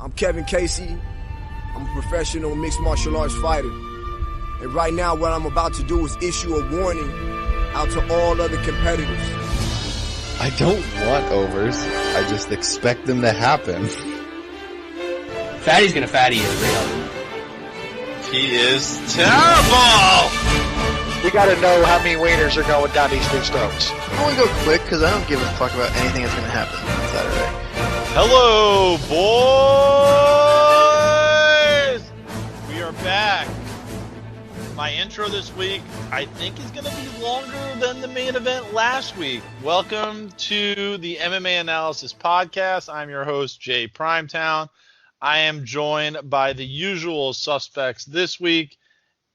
I'm Kevin Casey. I'm a professional mixed martial arts fighter. And right now what I'm about to do is issue a warning out to all other competitors. I don't want overs. I just expect them to happen. Fatty's gonna fatty is real. He is terrible! We gotta know how many wieners are going down these dudes' throats. I want to go quick because I don't give a fuck about anything that's going to happen on Saturday. Hello, boys! We are back. My intro this week, I think, is going to be longer than the main event last week. Welcome to the MMA Analysis podcast. I'm your host, Jay Primetown. I am joined by the usual suspects this week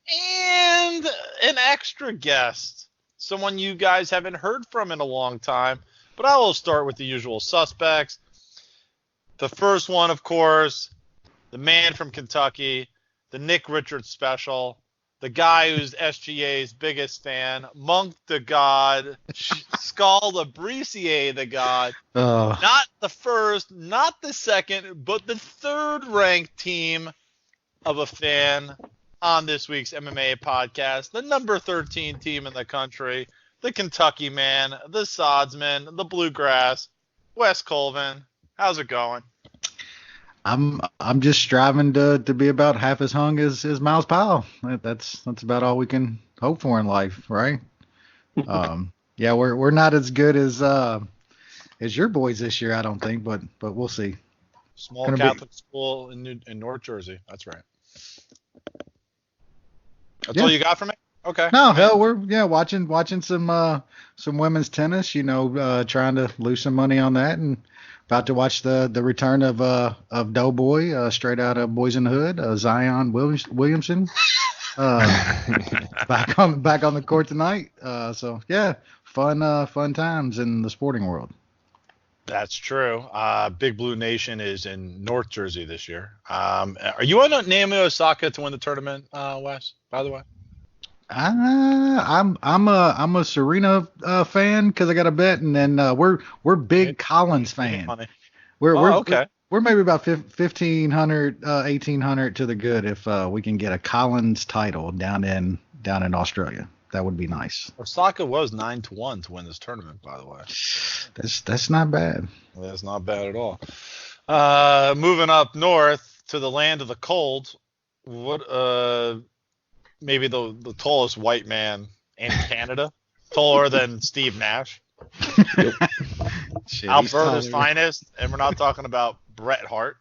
and an extra guest, someone you guys haven't heard from in a long time. But I will start with the usual suspects. The first one, of course, the man from Kentucky, the Nick Richards special, the guy who's SGA's biggest fan, Monk the God, Skull the Brisier the God. Not the first, not the second, but the third-ranked team of a fan on this week's MMA podcast. The number 13 team in the country, the Kentucky man, the Sodsman, the Bluegrass, Wes Colvin. How's it going? I'm just striving to be about half as hung as Miles Powell. That's about all we can hope for in life, right? Yeah, we're not as good as your boys this year, I don't think, but we'll see. Small Catholic school in North Jersey. That's right. That's all you got for me? Okay. No, hell, we're watching some women's tennis. Trying to lose some money on that, and about to watch the return of Doughboy, straight out of Boys in the Hood, Zion Williamson, back on the court tonight. So yeah, fun times in the sporting world. That's true. Big Blue Nation is in North Jersey this year. Are you on Naomi Osaka to win the tournament, Wes? By the way, I'm a Serena fan because I got a bet, and then we're big Collins fans. We're okay. We're maybe about 1,500, 1,800 to the good if we can get a Collins title down in Australia. That would be nice. Osaka was 9-1 to win this tournament, by the way. That's not bad. That's not bad at all. Moving up north to the land of the cold. What? Maybe the tallest white man in Canada, taller than Steve Nash. Alberta's finest, and we're not talking about Bret Hart.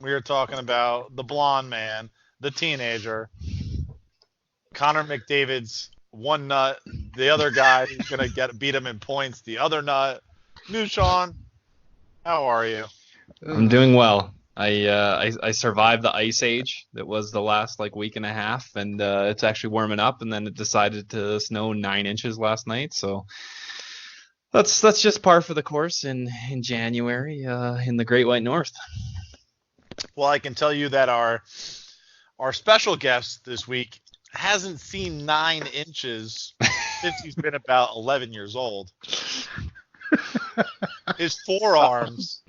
We are talking about the blonde man, the teenager, Conor McDavid's one nut, the other guy who's gonna beat him in points, the other nut. New Sean, how are you? I'm doing well. I survived the ice age that was the last week and a half, and it's actually warming up, and then it decided to snow 9 inches last night, so that's just par for the course in January in the Great White North. Well, I can tell you that our special guest this week hasn't seen 9 inches since he's been about 11 years old. His forearms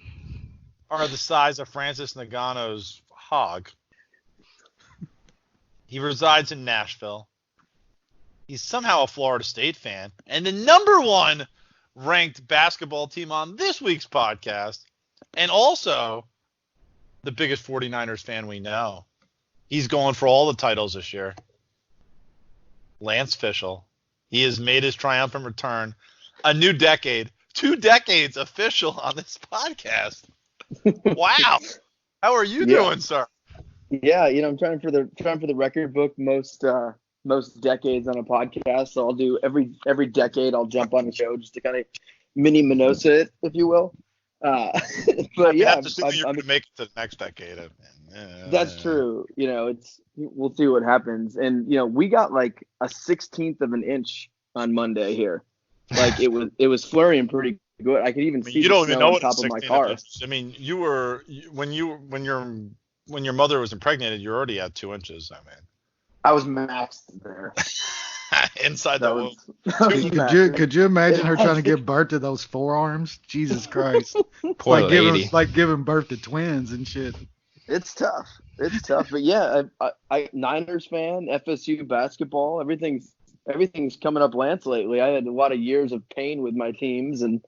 are the size of Francis Nganou's hog. He resides in Nashville. He's somehow a Florida State fan, and the number 1 ranked basketball team on this week's podcast, and also the biggest 49ers fan we know. He's going for all the titles this year. Lance Fischel. He has made his triumphant return. A new decade. 2 decades official on this podcast. Wow. How are you doing, sir? Yeah, I'm trying for the record book most decades on a podcast. So I'll do every decade I'll jump on a show just to kind of mini Minosa it, if you will. But yeah, I'm going to make it to the next decade. That's true. We'll see what happens. And we got like a 16th of an inch on Monday here. Like it was flurrying pretty good. I could even see the snow on top of my car. I mean, when your mother was impregnated, you already had 2 inches. I mean, I was maxed there. Inside the womb. Could you imagine her trying to give birth to those forearms? Jesus Christ. Poor lady. Like giving birth to twins and shit. It's tough. But yeah, I Niners fan, FSU basketball, everything's coming up Lance lately. I had a lot of years of pain with my teams, and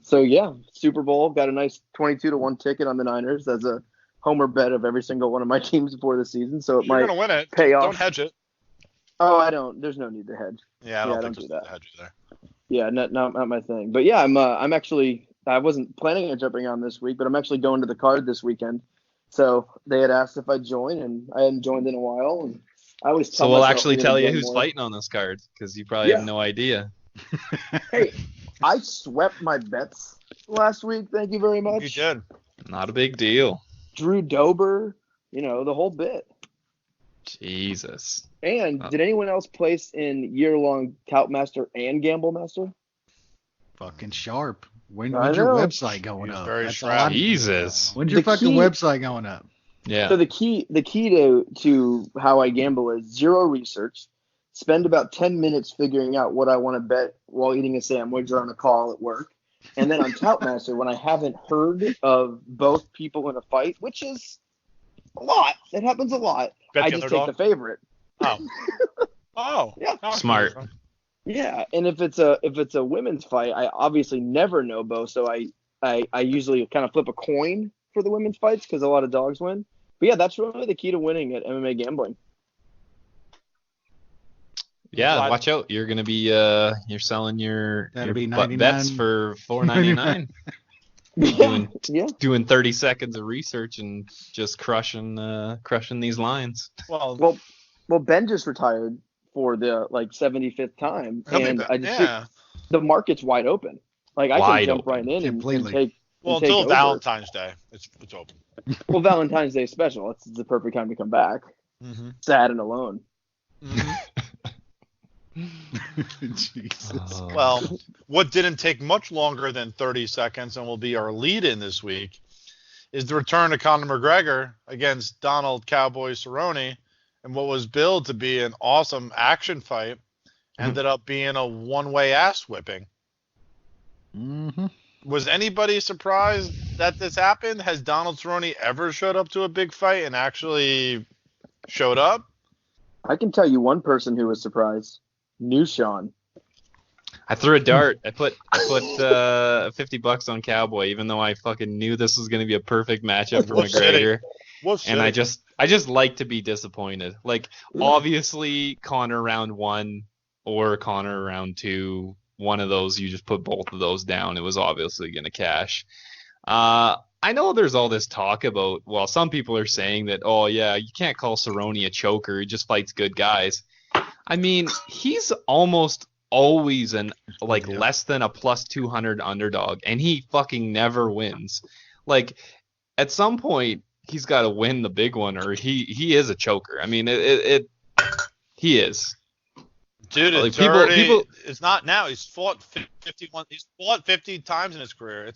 so yeah, Super Bowl, got a nice 22-1 ticket on the Niners as a homer bet of every single one of my teams before the season, so You're gonna win it. Pay off. Don't hedge it. Oh, I don't. There's no need to hedge. Yeah, I don't think do there's that. a hedge either. Yeah, not my thing. But yeah, I'm actually, I wasn't planning on jumping on this week, but I'm actually going to the card this weekend. So they had asked if I'd join, and I hadn't joined in a while. And I always so we'll actually tell you who's fighting on this card, because you probably have no idea. Hey, I swept my bets last week. Thank you very much. You did. Not a big deal. Drew Dober, the whole bit. Jesus. And did anyone else place in year-long Tout Master and Gamble Master? Fucking sharp. When's your website going up? Very sharp. Jesus. When's your fucking website going up? Yeah. So the key to how I gamble is zero research. Spend about 10 minutes figuring out what I want to bet while eating a sandwich or on a call at work. And then on Tout Master, when I haven't heard of both people in a fight, which is a lot, it happens a lot, I just take the favorite. Oh. Yeah. Smart. Yeah, and if it's a women's fight, I obviously never know both, so I usually kind of flip a coin for the women's fights because a lot of dogs win. But yeah, that's really the key to winning at MMA gambling. Yeah, watch out. You're gonna be you're selling your bets for $4.99. Doing 30 seconds of research and just crushing these lines. Well, Ben just retired for the 75th time, and I just think the market's wide open. Like I can jump right in and take. Well, until Valentine's Day, it's open. Well, Valentine's Day special. It's the perfect time to come back. Mm-hmm. Sad and alone. Mm-hmm. Jesus. Well, what didn't take much longer than 30 seconds and will be our lead-in this week is the return of Conor McGregor against Donald Cowboy Cerrone, and what was billed to be an awesome action fight ended up being a one-way ass whipping. Mm-hmm. Was anybody surprised that this happened? Has Donald Cerrone ever showed up to a big fight and actually showed up? I can tell you one person who was surprised. New Sean. I threw a dart. I put $50 on Cowboy, even though I fucking knew this was going to be a perfect matchup for McGregor. And I just like to be disappointed. Like, obviously, Conor round 1 or Conor round 2, one of those, you just put both of those down. It was obviously going to cash. I know there's all this talk about, well, some people are saying that, oh, yeah, you can't call Cerrone a choker. He just fights good guys. I mean, he's almost always less than a plus 200 underdog, and he fucking never wins. Like, at some point, he's got to win the big one, or he is a choker. I mean, he is. Dude, it's not now. He's fought 51. He's fought 50 times in his career.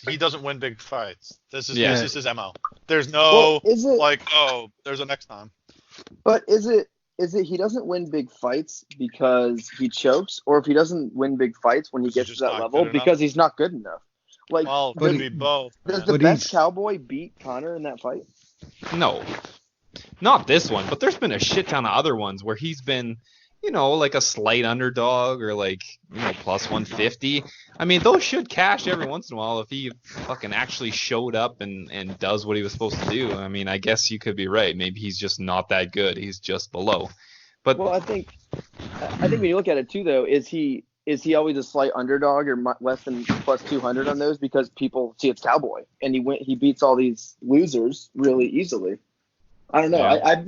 He doesn't win big fights. This is his MO. There's no there's a next time. But is it he doesn't win big fights because he chokes, or if he doesn't win big fights when he gets to that level because he's not good enough? Like, could be both. Does the best Cowboy beat Conor in that fight? No, not this one. But there's been a shit ton of other ones where he's been, like a slight underdog or plus 150. I mean, those should cash every once in a while if he fucking actually showed up and does what he was supposed to do. I mean, I guess you could be right. Maybe he's just not that good. He's just below. But I think when you look at it too, though, is he always a slight underdog or less than plus 200 on those because people see it's Cowboy and he beats all these losers really easily? I don't know. Yeah.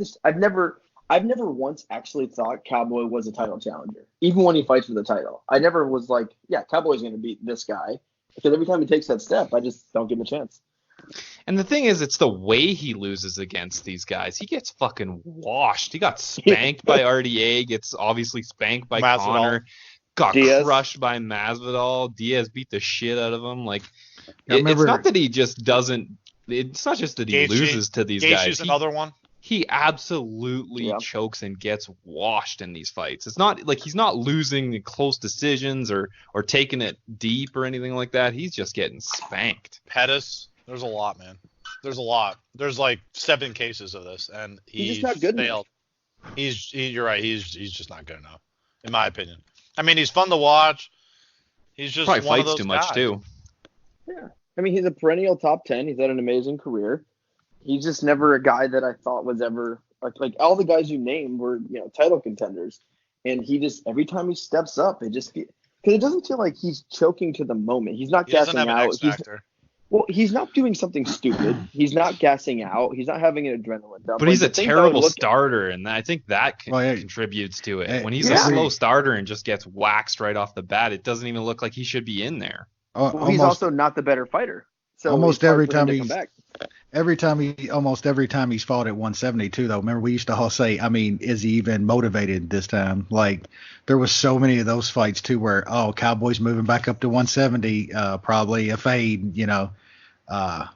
I've never once actually thought Cowboy was a title challenger, even when he fights for the title. I never was like, yeah, Cowboy's going to beat this guy, because every time he takes that step, I just don't give him a chance. And the thing is, it's the way he loses against these guys. He gets fucking washed. He got spanked by RDA, gets obviously spanked by Masvidal. Conor, got Diaz. crushed by Masvidal. Diaz beat the shit out of him. Like, it's not that he just doesn't. It's not just that he loses to these guys. Gaethje's another one. he absolutely chokes and gets washed in these fights. It's not like he's not losing in close decisions or taking it deep or anything like that. He's just getting spanked. Pettis, there's a lot, man. There's a lot. There's like 7 cases of this, and he's just not good failed. enough. You're right. He's just not good enough, in my opinion. I mean, he's fun to watch. He's just probably one fights of those too guys. much too. Yeah, I mean, he's a perennial top 10. He's had an amazing career. He's just never a guy that I thought was ever like all the guys you named were, title contenders. And he just, every time he steps up, because it doesn't feel like he's choking to the moment. He's not gassing out. He's not doing something stupid. He's not gassing out. He's not having an adrenaline dump. But he's a terrible starter, and I think that contributes to it. When he's a slow starter and just gets waxed right off the bat, it doesn't even look like he should be in there. He's also not the better fighter. So almost every time he's fought at 172 though. Remember we used to all say, I mean, is he even motivated this time? Like there was so many of those fights too where Cowboy's moving back up to 170, probably a fade, but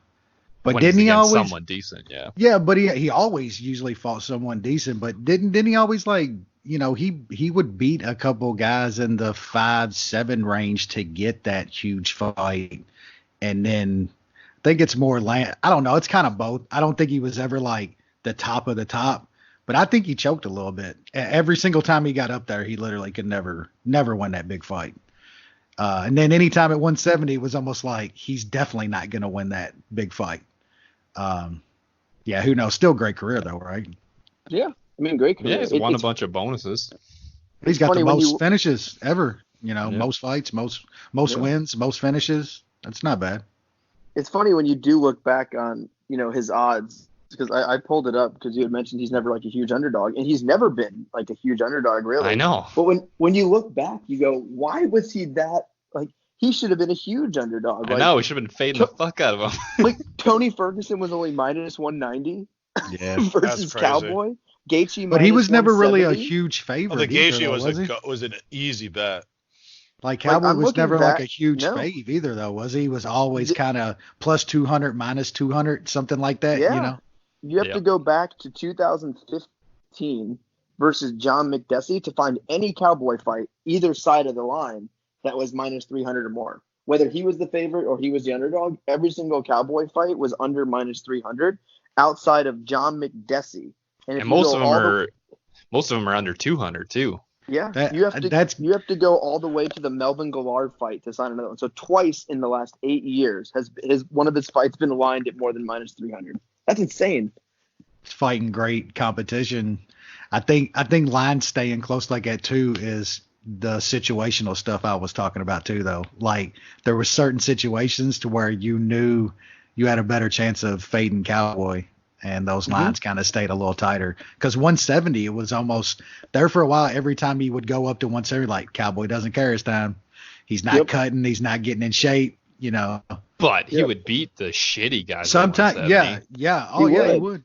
when didn't he always someone decent? Yeah, but he always usually fought someone decent, but didn't he always he would beat a couple guys in the 5-7 range to get that huge fight. And then I think it's more I don't know. It's kind of both. I don't think he was ever like the top of the top, but I think he choked a little bit. Every single time he got up there, he literally could never win that big fight. And then anytime at 170, it was almost like he's definitely not going to win that big fight. Who knows? Still great career though, right? Yeah. I mean, great career. Yeah, he's won a bunch of bonuses. He's got the most finishes ever. Most fights, most wins, most finishes. That's not bad. It's funny when you do look back on, his odds, because I pulled it up because you had mentioned he's never like a huge underdog, and he's never been like a huge underdog, really. I know. But when you look back, you go, why was he that? Like, he should have been a huge underdog. I know. We should have been fading the fuck out of him. Like, Tony Ferguson was only minus 190 versus Cowboy. Gaethje, but he was never really a huge favorite. The Gaethje was an easy bet. Like Cowboy was never like a huge fave either, though, was he? He was always kind of plus 200, minus 200, something like that. Yeah. You have to go back to 2015 versus John McDessie to find any Cowboy fight either side of the line that was minus 300 or more. Whether he was the favorite or he was the underdog, every single Cowboy fight was under minus 300 outside of John McDessie. And most of them are under 200 too. Yeah, you have to go all the way to the Melvin Gillard fight to sign another one. So twice in the last 8 years has one of his fights been aligned at more than minus 300. That's insane. It's fighting great competition. I think lines staying close like that too is the situational stuff I was talking about too, though. Like there were certain situations to where you knew you had a better chance of fading Cowboy. And those lines kind of stayed a little tighter because 170, it was almost there for a while. Every time he would go up to 170, like Cowboy doesn't care this time. He's not cutting. He's not getting in shape, But he would beat the shitty guys. Sometimes, yeah. Oh, he would.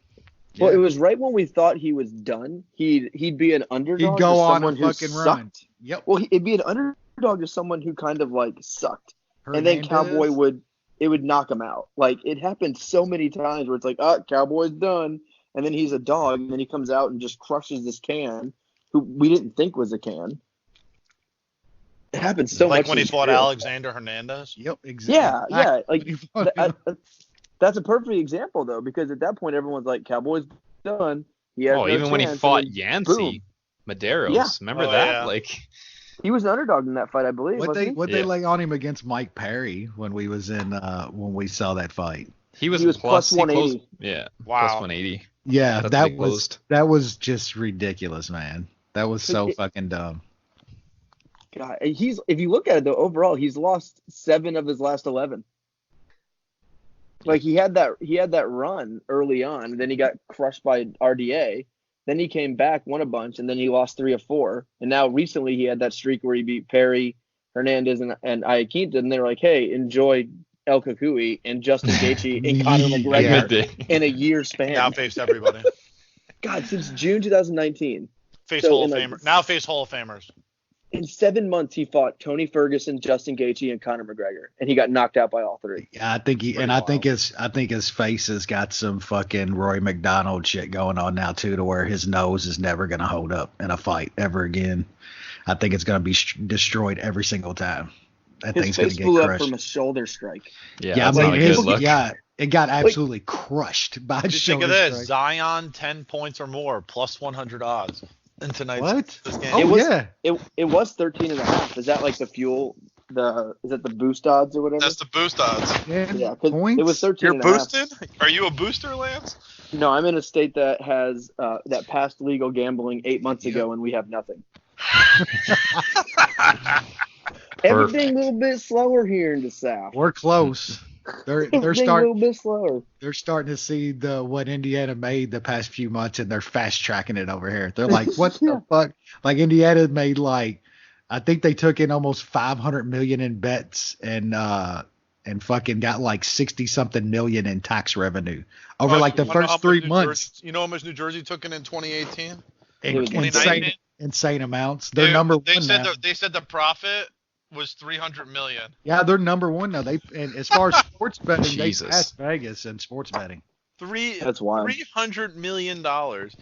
Well, it was right when we thought he was done. He'd be an underdog. He'd go on a fucking run. Yep. Well, it'd be an underdog to someone who kind of like sucked, and then Cowboy would knock him out. Like it happened so many times where it's like, Cowboy's done, and then he's a dog, and then he comes out and just crushes this can, who we didn't think was a can. It happens so much. Like when he fought Alexander Hernandez. Yep, exactly. Yeah. Like that's a perfect example though, because at that point everyone's like, Cowboy's done. Even when he fought Yancey, Medeiros, remember that? Yeah. Like. He was an underdog in that fight, I believe. They lay on him against Mike Perry when we was in when we saw that fight? He was plus 180. Yeah. Wow. Plus 180. Yeah, that was just ridiculous, man. That was so fucking dumb. God, if you look at it though, overall he's lost 7 of his last 11. Like he had that run early on, then he got crushed by RDA. Then he came back, won a bunch, and then he lost 3 of 4. And now recently he had that streak where he beat Perry, Hernandez, and Iaquinta, and they were like, hey, enjoy El Kukui and Justin Gaethje and Conor McGregor in a year span. Now faced everybody. God, since June 2019. Hall of Famers. Now face Hall of Famers. In 7 months, he fought Tony Ferguson, Justin Gaethje, and Conor McGregor, and he got knocked out by all three. Yeah, I think I think his face has got some fucking Roy McDonald shit going on now too, to where his nose is never gonna hold up in a fight ever again. I think it's gonna be destroyed every single time. That thing's gonna get crushed. His face blew up from a shoulder strike. Yeah, I mean, it got absolutely crushed by a shoulder strike. Think of this: Zion 10 points or more, plus 100 odds in tonight's this game. It was 13.5. Is that like the fuel? Is that the boost odds or whatever? That's the boost odds. Yeah, because it was 13. You're boosted? Are you a booster, Lance? No, I'm in a state that has that passed legal gambling 8 months ago, and we have nothing. Everything a little bit slower here in the South. We're close. They're starting a little bit slower. They're starting to see what Indiana made the past few months, and they're fast tracking it over here. They're like, what the fuck? Like Indiana made I think they took in almost 500 million in bets and fucking got like 60 something million in tax revenue over the first 3 months. You know how much New Jersey took in 2018? Insane amounts. They're number one now. They said the profit was 300 million. Yeah, they're number one now. And as far as sports betting, they passed Vegas in sports betting. That's wild. $300 million. Yep.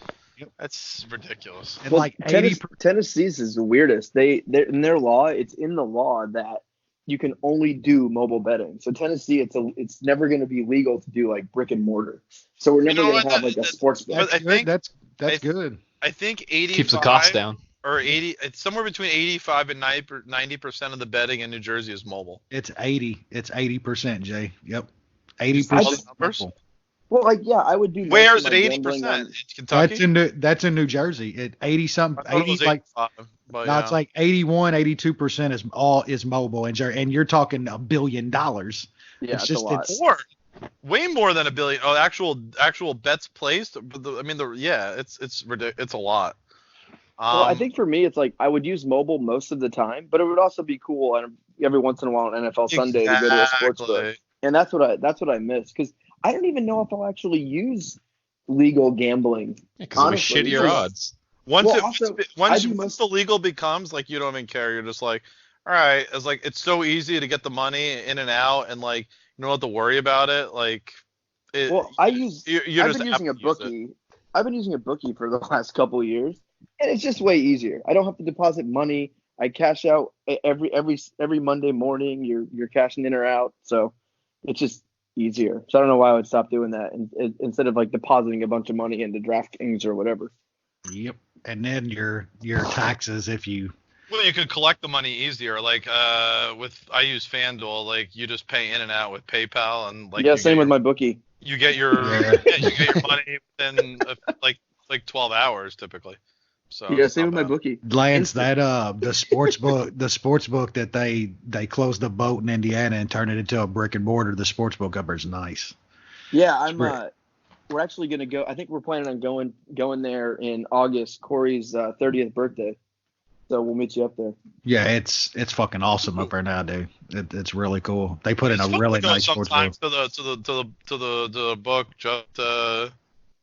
That's ridiculous. And like 80 Tennessee's is the weirdest. They're in their law, it's in the law that you can only do mobile betting. So Tennessee, it's never going to be legal to do like brick and mortar. So we're never going to have like a sports bet. That's good. I think 85 keeps the cost down. Or 80, it's somewhere between 85 and 90% of the betting in New Jersey is mobile. It's 80. It's 80%, Jay. Yep. 80%. Well, I would do. Where is it 80%? Kentucky? That's in New Jersey. At 80 something, 80 like. No, it's like 81, 82% is mobile, and you're talking $1 billion. Yeah, it's just a lot. Way more than $1 billion. Oh, actual bets placed. It's a lot. Well, I think for me, it's like I would use mobile most of the time, but it would also be cool every once in a while on NFL Sunday to go to a sports book, and that's what I miss because I don't even know if I'll actually use legal gambling. Because of shittier odds. Once the legal becomes like you don't even care, you're just like, all right, it's so easy to get the money in and out, and like you don't have to worry about it. I've been using a bookie. I've been using a bookie for the last couple of years. And it's just way easier. I don't have to deposit money. I cash out every Monday morning. You're cashing in or out, so it's just easier. So I don't know why I would stop doing that instead of like depositing a bunch of money into DraftKings or whatever. Yep. And then your taxes if you. Well, you could collect the money easier. Like I use FanDuel. Like you just pay in and out with PayPal and like. Yeah, same with my bookie. You get your money within like 12 hours typically. So yeah, same with my bookie. Lance, that the sports book that they closed the boat in Indiana and turned it into a brick and mortar. The sports book up there is nice. Yeah, we're actually gonna go. I think we're planning on going there in August. Corey's 30th birthday, so we'll meet you up there. Yeah, it's fucking awesome up there now, dude. It's really cool. They put in a really nice sports book. To the book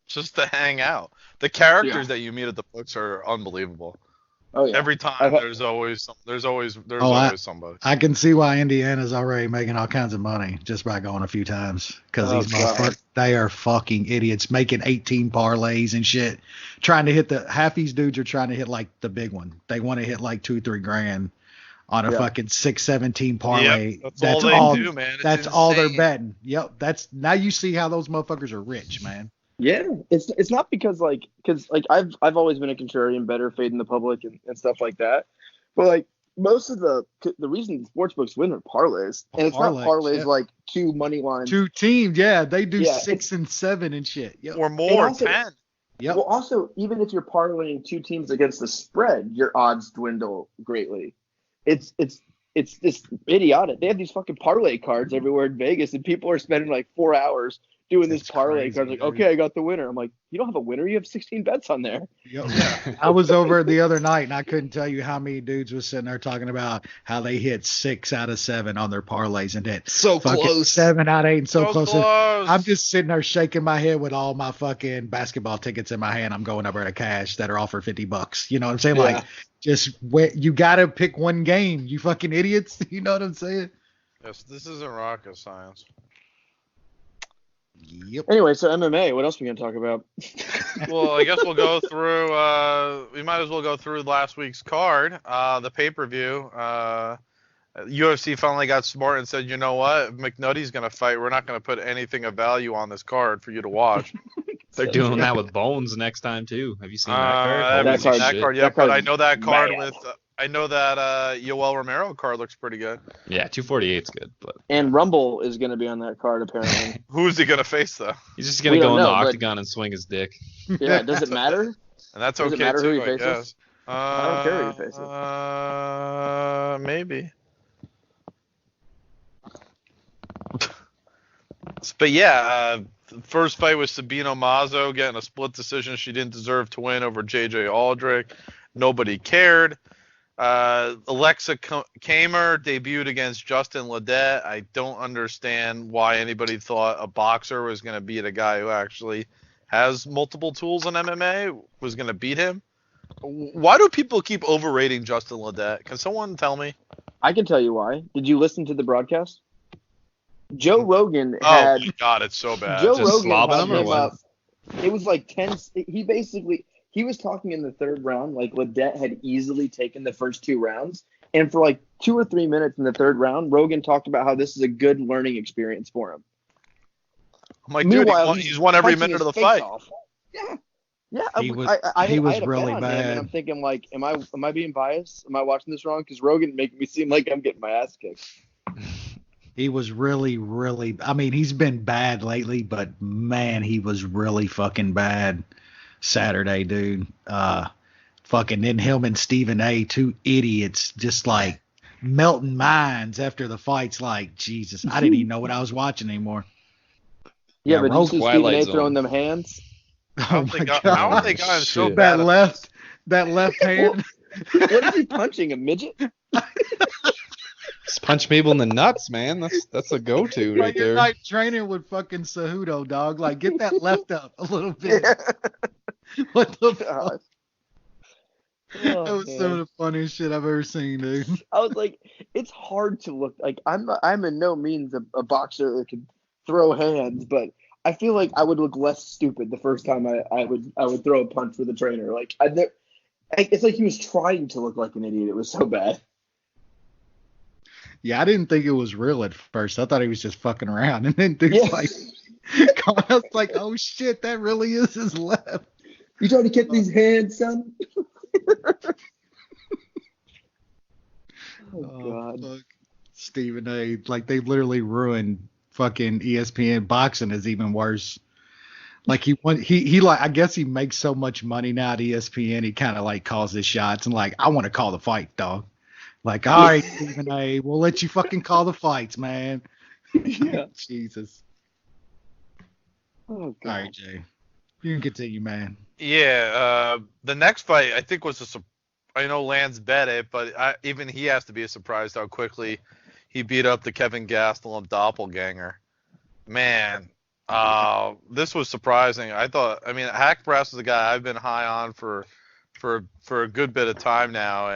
just to hang out. The characters that you meet at the books are unbelievable. Oh yeah. Every time there's always somebody. I can see why Indiana's already making all kinds of money just by going a few times because these motherfuckers, they are fucking idiots making 18 parlays and shit, trying to hit half these dudes are trying to hit like the big one. They want to hit like $2-3 grand on a fucking 6-17 parlay. Yep, that's all they do, man. That's all they're betting. Yep. Now you see how those motherfuckers are rich, man. Yeah, it's not because I've always been a contrarian bettor, fading the public and stuff like that. But like most of the reason the sports books win are parlays, and it's not parlays like two money lines, two teams. Yeah, they do 6 and 7 and shit. Yep. Or more, also, 10. Yep. Well, also even if you're parlaying two teams against the spread, your odds dwindle greatly. It's just idiotic. They have these fucking parlay cards everywhere in Vegas, and people are spending like 4 hours doing this parlay card. Like, okay, I got the winner. I'm like, you don't have a winner. You have 16 bets on there. I was over the other night, and I couldn't tell you how many dudes was sitting there talking about how they hit 6 out of 7 on their parlays and hit so close 7 out of 8 and so close. close. I'm just sitting there shaking my head with all my fucking basketball tickets in my hand. I'm going over to cash that are all for $50. You know what I'm saying? Yeah. Like, you gotta pick one game. You fucking idiots. You know what I'm saying? Yes, this isn't rocket science. Yep. Anyway, so MMA, what else are we going to talk about? Well, I guess we'll go through. We might as well go through last week's card, the pay-per-view. UFC finally got smart and said, you know what, if McNutty's going to fight, we're not going to put anything of value on this card for you to watch. They're doing that with Bones next time too. Have you seen that card? I haven't seen that card yet, but I know that card mad. I know that Yoel Romero card looks pretty good. Yeah, 248's good, but And Rumble is going to be on that card, apparently. Who's he going to face, though? he's just gonna We go don't in the know, but- octagon and swing his dick. Yeah, does it matter? And that's Does it okay, matter who too, he I faces? guess. I don't care who he faces. Maybe. But yeah, first fight was Sabino Mazo getting a split decision. She didn't deserve to win over JJ Aldrich. Nobody cared. Alexa Kamer debuted against Justin Ledet. I don't understand why anybody thought a boxer was going to beat a guy who actually has multiple tools in MMA, was going to beat him. Why do people keep overrating Justin Ledet? Can someone tell me? I can tell you why. Did you listen to the broadcast? Joe Rogan Oh had my God, it's so bad. Joe Just Rogan slobbing had him or him what? up. It was like 10. He was talking in the third round like Ledet had easily taken the first 2 rounds, and for like 2 or 3 minutes in the third round, Rogan talked about how this is a good learning experience for him. I'm like, dude, Meanwhile, he's won every punching minute of his the face fight. off. Yeah. He was I had a bet really on him, bad. and I'm thinking like, am I being biased? Am I watching this wrong? Because Rogan making me seem like I'm getting my ass kicked. He was really, really. I mean, he's been bad lately, but man, he was really fucking bad Saturday, dude. Fucking then him and Stephen A, 2 idiots, just like melting minds after the fights. Like Jesus, I didn't even know what I was watching anymore. Yeah, but you see Stephen A Twilight Zone. throwing them hands. How have they gotten so Shit. bad? That left hand. What is he punching? A midget? Just punch people in the nuts, man. That's a go-to right Like you're there. like training with fucking Cejudo, dog. Like get that left up a little bit. What the fuck? Oh, That was man. some of the funniest shit I've ever seen, dude. I was like, it's hard to look like I'm in no means a boxer that can throw hands, but I feel like I would look less stupid the first time I would throw a punch with a trainer. Like it's like he was trying to look like an idiot. It was so bad. Yeah, I didn't think it was real at first. I thought he was just fucking around, and then dude's Yeah. like, I was like, oh shit, that really is his left. You trying to kick these hands, son? Oh God. Fuck. Stephen A. Like they literally ruined fucking ESPN. Boxing is even worse. Like he like I guess he makes so much money now at ESPN. He kind of like calls his shots and like I want to call the fight, dog. Like all right, Stephen A. We'll let you fucking call the fights, man. Yeah. Jesus. Oh All God. right, Jay. You can continue, man. Yeah, the next fight I think was I know Lance bet it, but even he has to be surprised how quickly he beat up the Kevin Gastelum doppelganger. Man, this was surprising. I mean, Hack Brass is a guy I've been high on for a good bit of time now,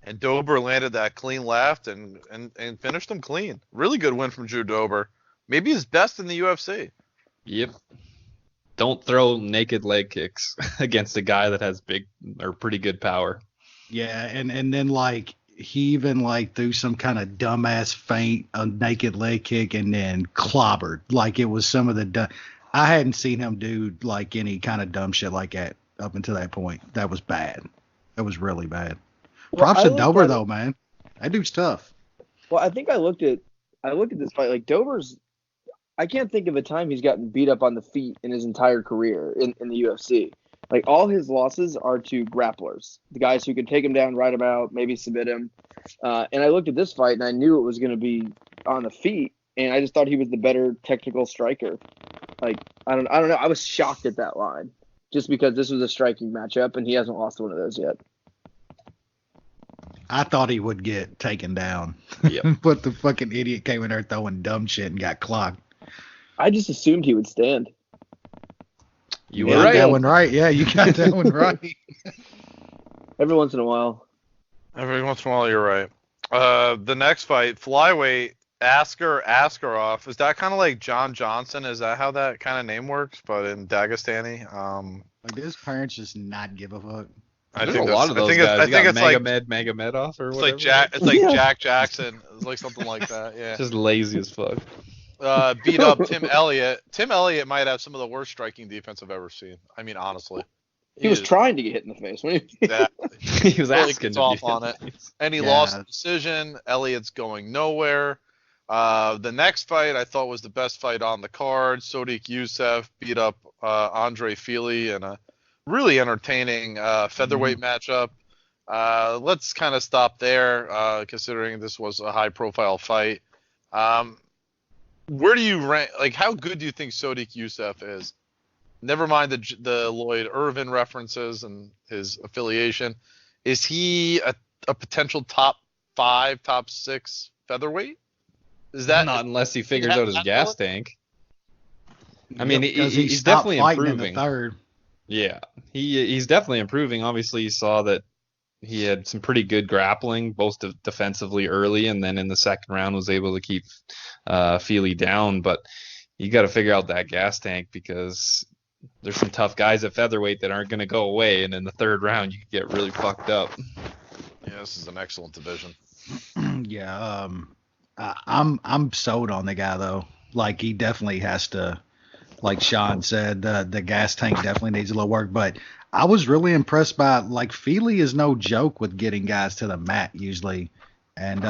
and Dober landed that clean left and finished him clean. Really good win from Drew Dober. Maybe his best in the UFC. Yep. Don't throw naked leg kicks against a guy that has big or pretty good power. Yeah, and then like he even like threw some kind of dumbass feint, a naked leg kick, and then clobbered. Like it was some of the I hadn't seen him do like any kind of dumb shit like that up until that point. That was bad. That was really bad. Props to Dober though, man. That dude's tough. Well, I think I looked at this fight. Like Dober's, I can't think of a time he's gotten beat up on the feet in his entire career in the UFC. Like all his losses are to grapplers, the guys who could take him down, right about, maybe submit him. And I looked at this fight and I knew it was going to be on the feet, and I just thought he was the better technical striker. Like, I don't know. I was shocked at that line just because this was a striking matchup and he hasn't lost one of those yet. I thought he would get taken down. Yep. But the fucking idiot came in there throwing dumb shit and got clocked. I just assumed he would stand. You got were right. that one right. Yeah, you got that one right. Every once in a while. Every once in a while, you're right. The next fight, flyweight, Askarov. Is that kind of like John Johnson? Is that how that kind of name works? But in Dagestani. Like, his parents just not give a fuck. I There's think a lot of those guys. I think it's like Magomedov or it's whatever. like Jack. It's like Jack Jackson. It's like something like that. Yeah. Just lazy as fuck. Beat up Tim Elliott. Tim Elliott might have some of the worst striking defense I've ever seen. I mean, honestly. He was trying to get hit in the face. Exactly. He was asking to off be on it. And he lost the decision. Elliott's going nowhere. The next fight I thought was the best fight on the card. Sodiq Yusuff beat up Andre Fili in a really entertaining featherweight matchup. Let's kind of stop there, considering this was a high-profile fight. Where do you rank? Like, how good do you think Sodiq Yusuff is? Never mind the Lloyd Irvin references and his affiliation. Is he a potential top 5, top 6 featherweight? Is that not unless he figures out his gas tank? I mean, Because he's definitely fighting improving. in the third. Yeah, he's definitely improving. Obviously, you saw that he had some pretty good grappling, both defensively early, and then in the second round was able to keep Fili down. But you got to figure out that gas tank because there's some tough guys at featherweight that aren't going to go away, and in the third round you could get really fucked up. Yeah, this is an excellent division. Yeah, I'm sold on the guy though. Like, he definitely has to. Like Sean said, the gas tank definitely needs a little work. But I was really impressed by, like, Fili is no joke with getting guys to the mat usually. And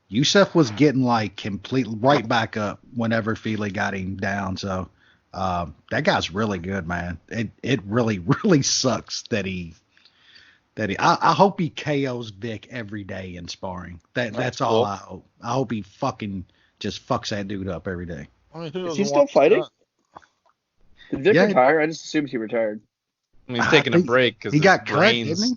Yusuff was getting, like, completely right back up whenever Fili got him down. So that guy's really good, man. It really, really sucks that I hope he KOs Vic every day in sparring. That's cool. all I hope. I hope he fucking just fucks that dude up every day. I mean, Is he still fighting? Did Vic retire? I just assumed he retired. He's taking a break because he got cut, didn't he?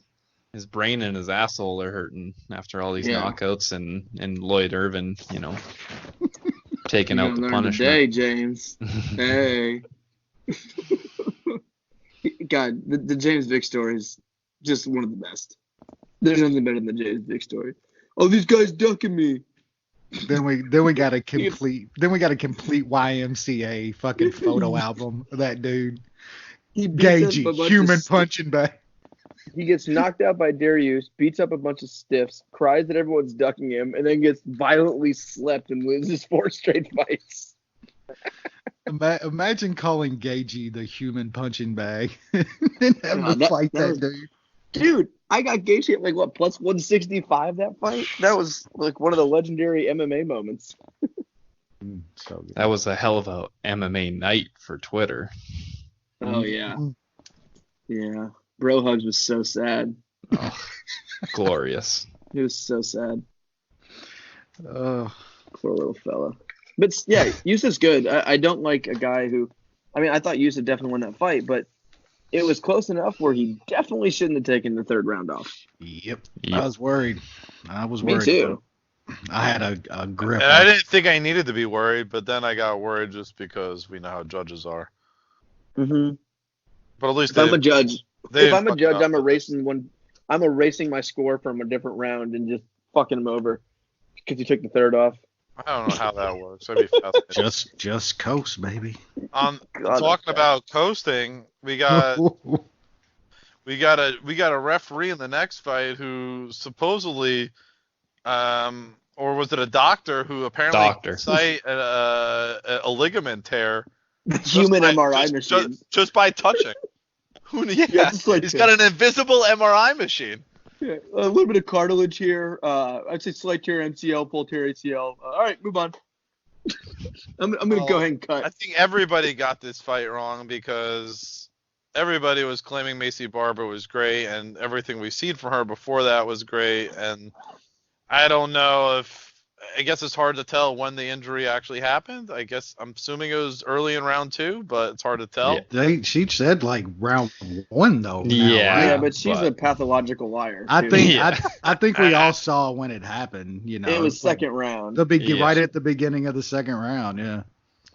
His brain and his asshole are hurting after all these knockouts and Lloyd Irvin, taking out the punishment. Today, James. Hey. God, the James Vick story is just one of the best. There's nothing better than the James Vick story. Oh, these guys ducking me. Then we got a complete YMCA fucking photo album of that dude. Gagey, human punching bag. He gets knocked out by Darius, beats up a bunch of stiffs, cries that everyone's ducking him, and then gets violently slept and loses 4 straight fights. Imagine calling Gagey the human punching bag and having to fight that dude. Dude, I got Gaethje at like plus 165 that fight. That was like one of the legendary MMA moments. So good. That was a hell of a MMA night for Twitter. Oh yeah, yeah. Bro Hugs was so sad. Oh, glorious. It was so sad. Oh, poor little fella. But yeah, Yusuf's good. I don't like a guy who. I mean, I thought Yusuf definitely won that fight, but it was close enough where he definitely shouldn't have taken the third round off. Yep. I was worried. Me too. I had a grip. And I didn't think I needed to be worried, but then I got worried just because we know how judges are. Mm-hmm. But at least if I'm a judge, I'm erasing my score from a different round and just fucking him over because you took the third off. I don't know how that works. That'd be fascinating. Just coast, baby. Talking about coasting, we got a referee in the next fight who supposedly, or was it a doctor who apparently cite a ligament tear? The human MRI machine. Just by touching. He's got an invisible MRI machine. Yeah, a little bit of cartilage here. I'd say slight tear MCL, pull tear ACL. All right, move on. I'm going to go ahead and cut. I think everybody got this fight wrong because everybody was claiming Macy Barber was great and everything we've seen from her before that was great. And I don't know if I guess it's hard to tell when the injury actually happened. I guess I'm assuming it was early in round 2, but it's hard to tell. Yeah. She said like round 1 though. Now, Yeah. right? Yeah, but she's a pathological liar. I too. think Yeah. I think we all saw when it happened. You know, it was it's like second round. right at the beginning of the second round. Yeah.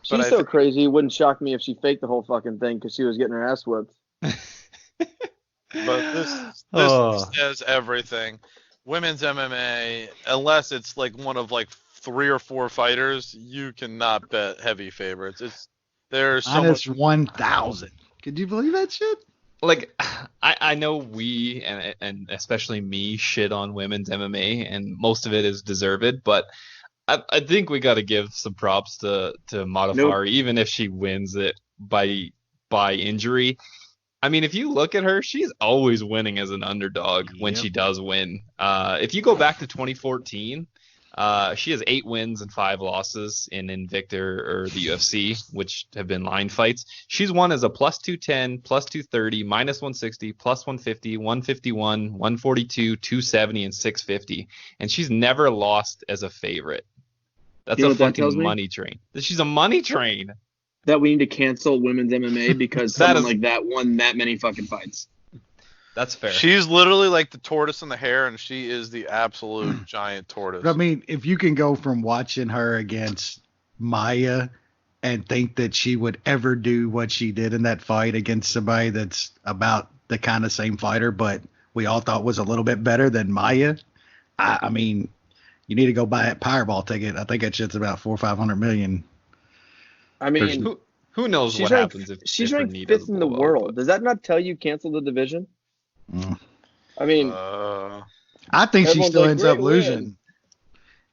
She's so crazy. It wouldn't shock me if she faked the whole fucking thing because she was getting her ass whipped. But this says everything. Women's MMA, unless it's like one of like 3 or 4 fighters, you cannot bet heavy favorites. There's so much. -1,000. Could you believe that shit? Like, I know we and especially me shit on women's MMA, and most of it is deserved, but I think we got to give some props to Modafari, even if she wins it by injury. I mean, if you look at her, she's always winning as an underdog when she does win. If you go back to 2014, she has 8 wins and 5 losses in Invicta or the UFC, which have been line fights. She's won as a +210, +230, -160, +150, 151, 142, 270, and 650. And she's never lost as a favorite. That's a fucking money train. She's a money train. That we need to cancel women's MMA because someone like that won that many fucking fights. That's fair. She's literally like the tortoise in the hare, and she is the absolute giant tortoise. I mean, if you can go from watching her against Maya and think that she would ever do what she did in that fight against somebody that's about the kind of same fighter, but we all thought was a little bit better than Maya, I mean, you need to go buy a Powerball ticket. I think that shit's about $400 or $500 million. I mean, who knows what happens if she's if ranked 5th in the world. Does that not tell you cancel the division? I mean, I think she still ends up losing.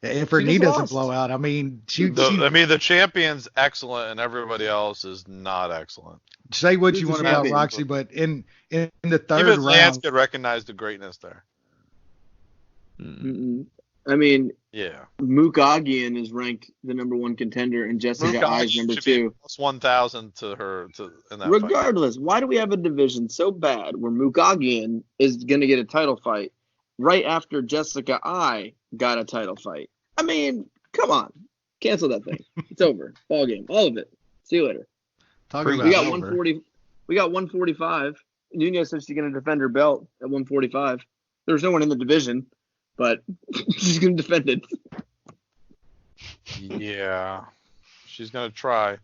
If her knee doesn't lost. blow out, I mean, the champion's excellent, and everybody else is not excellent. Say what you want about Roxy, but in the third even Lance round, could recognize the greatness there. I mean, yeah, Mukagian is ranked the number 1 contender, and Jessica I is number 2. +1,000 to her in that Regardless, why do we have a division so bad where Mukagian is going to get a title fight right after Jessica I got a title fight? I mean, come on, cancel that thing. It's over. Ball game, all of it. See you later. We got 140. We got 145. Nunez says she's going to defend her belt at 145. There's no one in the division, but she's going to defend it. Yeah, she's going to try.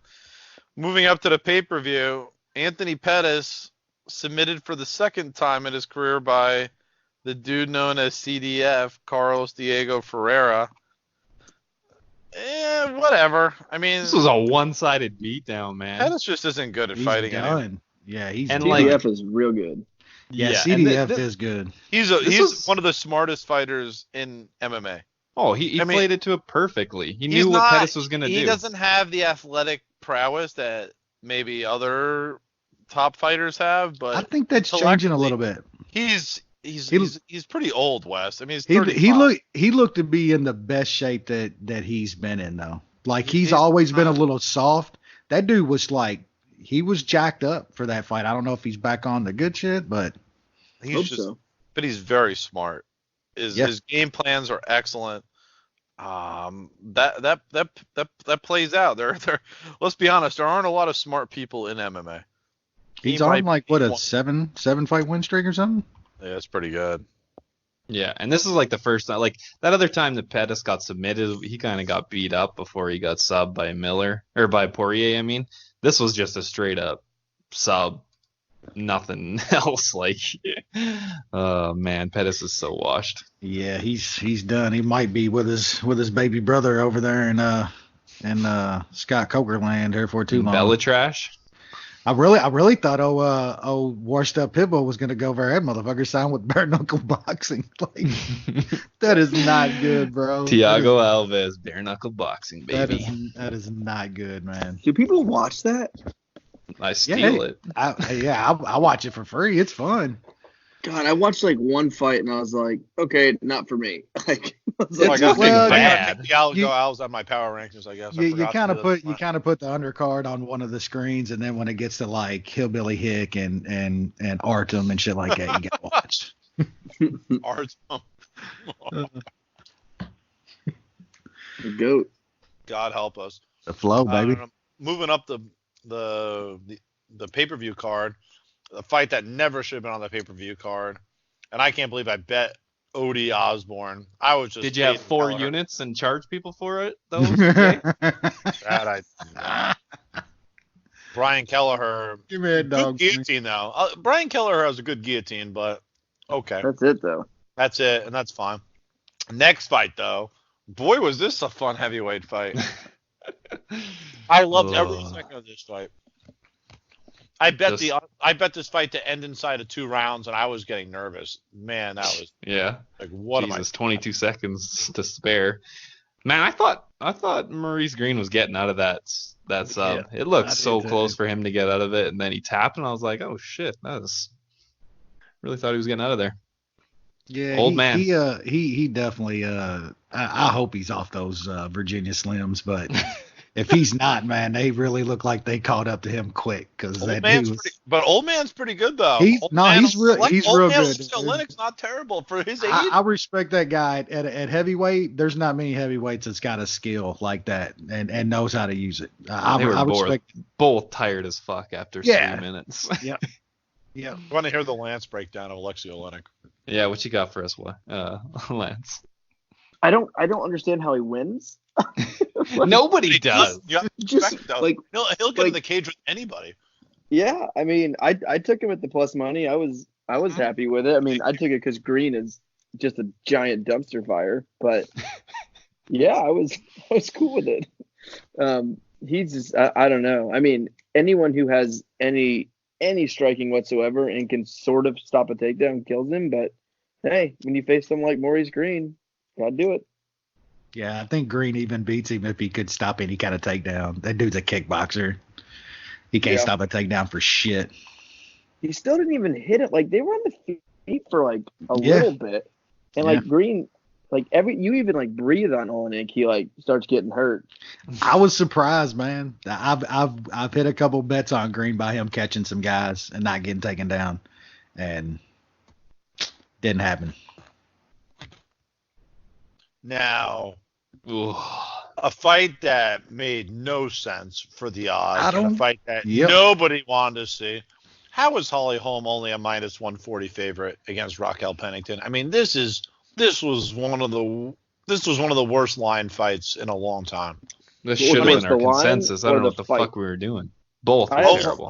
Moving up to the pay-per-view, Anthony Pettis submitted for the second time in his career by the dude known as CDF, Carlos Diego Ferreira. Whatever. I mean, this was a one-sided beatdown, man. Pettis just isn't good at fighting anyone. Yeah, CDF is real good. Yeah, CDF is good. He's one of the smartest fighters in MMA. Oh, he played it to it perfectly. He knew what Pettis was going to do. He doesn't have the athletic prowess that maybe other top fighters have, but I think that's changing a little bit. He's pretty old, Wes. I mean, he's 35. He looked to be in the best shape that he's been in though. Like he's always been a little soft. That dude was like he was jacked up for that fight. I don't know if he's back on the good shit, but but he's very smart. His game plans are excellent. That plays out. There let's be honest, there aren't a lot of smart people in MMA. He's on like what, a seven fight win streak or something? Yeah, it's pretty good. Yeah, and this is like the first time, like that other time that Pettis got submitted, he kind of got beat up before he got subbed by by Poirier. I mean, this was just a straight up sub, nothing else. Like, oh man, Pettis is so washed. Yeah, he's done. He might be with his baby brother over there in Scott Coker land here for too long. Bella trash. I really thought washed up Pitbull was gonna go over that motherfucker signed with bare knuckle boxing. Like that is not good, bro. Thiago Alves, bare knuckle boxing, baby. That is not good, man. Do people watch that? I steal it. I watch it for free. It's fun. God, I watched like one fight and I was like, okay, not for me. Like, I got bad. Alves on my power rankings, I guess. You kind of put the undercard on one of the screens, and then when it gets to like Hillbilly Hick and Artem and shit like that, you gotta watch. Artem. The GOAT. God help us. The flow, baby. Moving up the pay-per-view card, the fight that never should have been on the pay-per-view card, and I can't believe I bet Odie Osborne. I was just. Did you have 4 units and charge people for it though? Brian Kelleher. Give me a dog. Good guillotine though. Brian Kelleher has a good guillotine, but okay. That's it though. That's it, and that's fine. Next fight though, boy was this a fun heavyweight fight. I loved every second of this fight. I bet this fight to end inside of 2 rounds, and I was getting nervous. Man, that was like what am I? 22 seconds to spare. Man, I thought Maurice Green was getting out of that sub. Yeah, it looked so close for him to get out of it, and then he tapped, and I was like, oh shit, really thought he was getting out of there. Yeah, old man. He definitely. I hope he's off those Virginia Slims, but if he's not, man, they really look like they caught up to him quick because old man's pretty good though. He's real good. Linux not terrible for his age. I respect that guy at heavyweight. There's not many heavyweights that's got a skill like that and knows how to use it. I respect both tired as fuck after 3 minutes. Yep. Yeah. I want to hear the Lance breakdown of Alexei Oleinik. Yeah, what you got for us, Lance? I don't understand how he wins. Nobody does. He'll get in the cage with anybody. Yeah, I mean, I took him at the plus money. I was happy with it. I mean, I took it because Green is just a giant dumpster fire. But yeah, I was cool with it. He's just I don't know. I mean, anyone who has any striking whatsoever and can sort of stop a takedown kills him. But hey, when you face someone like Maurice Green, gotta do it. Yeah, I think Green even beats him if he could stop any kind of takedown. That dude's a kickboxer. He can't stop a takedown for shit. He still didn't even hit it. Like, they were on the feet for like a little bit. And like Green, like you even like breathe on Oleinik, he like starts getting hurt. I was surprised, man. I've hit a couple bets on Green by him catching some guys and not getting taken down. And didn't happen. Now, a fight that made no sense for the odds, and a fight that nobody wanted to see. How is Holly Holm only a minus 140 favorite against Raquel Pennington? I mean, this was one of the worst line fights in a long time. This should have been our consensus. I don't know what the fuck we were doing. Both were terrible.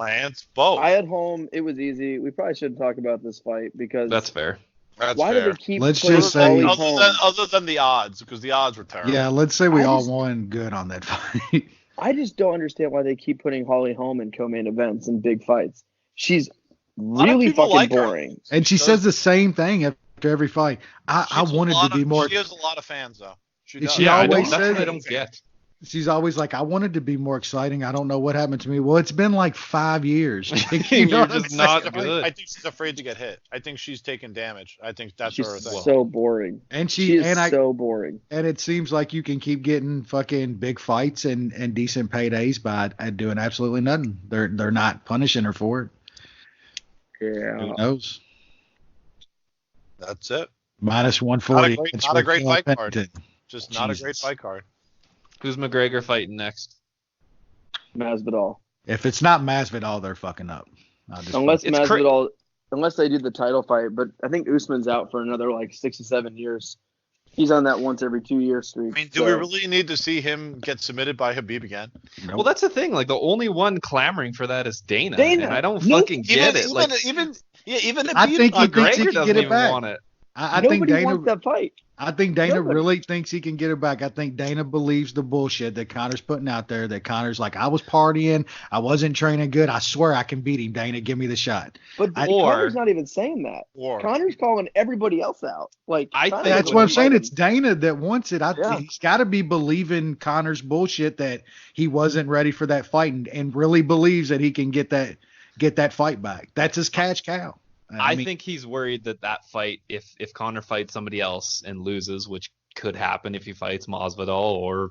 Both. I had Holm. It was easy. We probably shouldn't talk about this fight because that's fair. Why do they keep? Let's just say other than the odds, because the odds were terrible. Yeah, let's say we all won good on that fight. I just don't understand why they keep putting Holly Holm in co-main events and big fights. She's really fucking boring. And she says the same thing after every fight. I wanted to be more. She has a lot of fans though. She always says I don't get. She's always like, I wanted to be more exciting. I don't know what happened to me. Well, it's been like 5 years. You're just not good. I think she's afraid to get hit. I think she's taking damage. I think that's her thing. She's so boring. And she is so boring. And it seems like you can keep getting fucking big fights and decent paydays by doing absolutely nothing. They're not punishing her for it. Yeah. Who knows? That's it. Minus 140. Not a great fight card. Just not a great fight card. Who's McGregor fighting next? Masvidal. If it's not Masvidal, they're fucking up. Unless Masvidal, unless they do the title fight, but I think Usman's out for another like 6 to 7 years. He's on that once every 2 year streak. I mean, do we really need to see him get submitted by Habib again? Nope. Well, that's the thing. Like, the only one clamoring for that is Dana. And I don't fucking get it. Even Habib, I think he thinks he can doesn't get it even back. want it. I think Dana wants that fight. I think Dana really thinks he can get it back. I think Dana believes the bullshit that Conor's putting out there, that Conor's like, I was partying, I wasn't training good, I swear I can beat him, Dana, give me the shot. But Conor's not even saying that. Conor's calling everybody else out. Like, that's what I'm saying. It's Dana that wants it. He's got to be believing Conor's bullshit that he wasn't ready for that fight and really believes that he can get that fight back. That's his cash cow. I think he's worried that fight, if Conor fights somebody else and loses, which could happen if he fights Masvidal or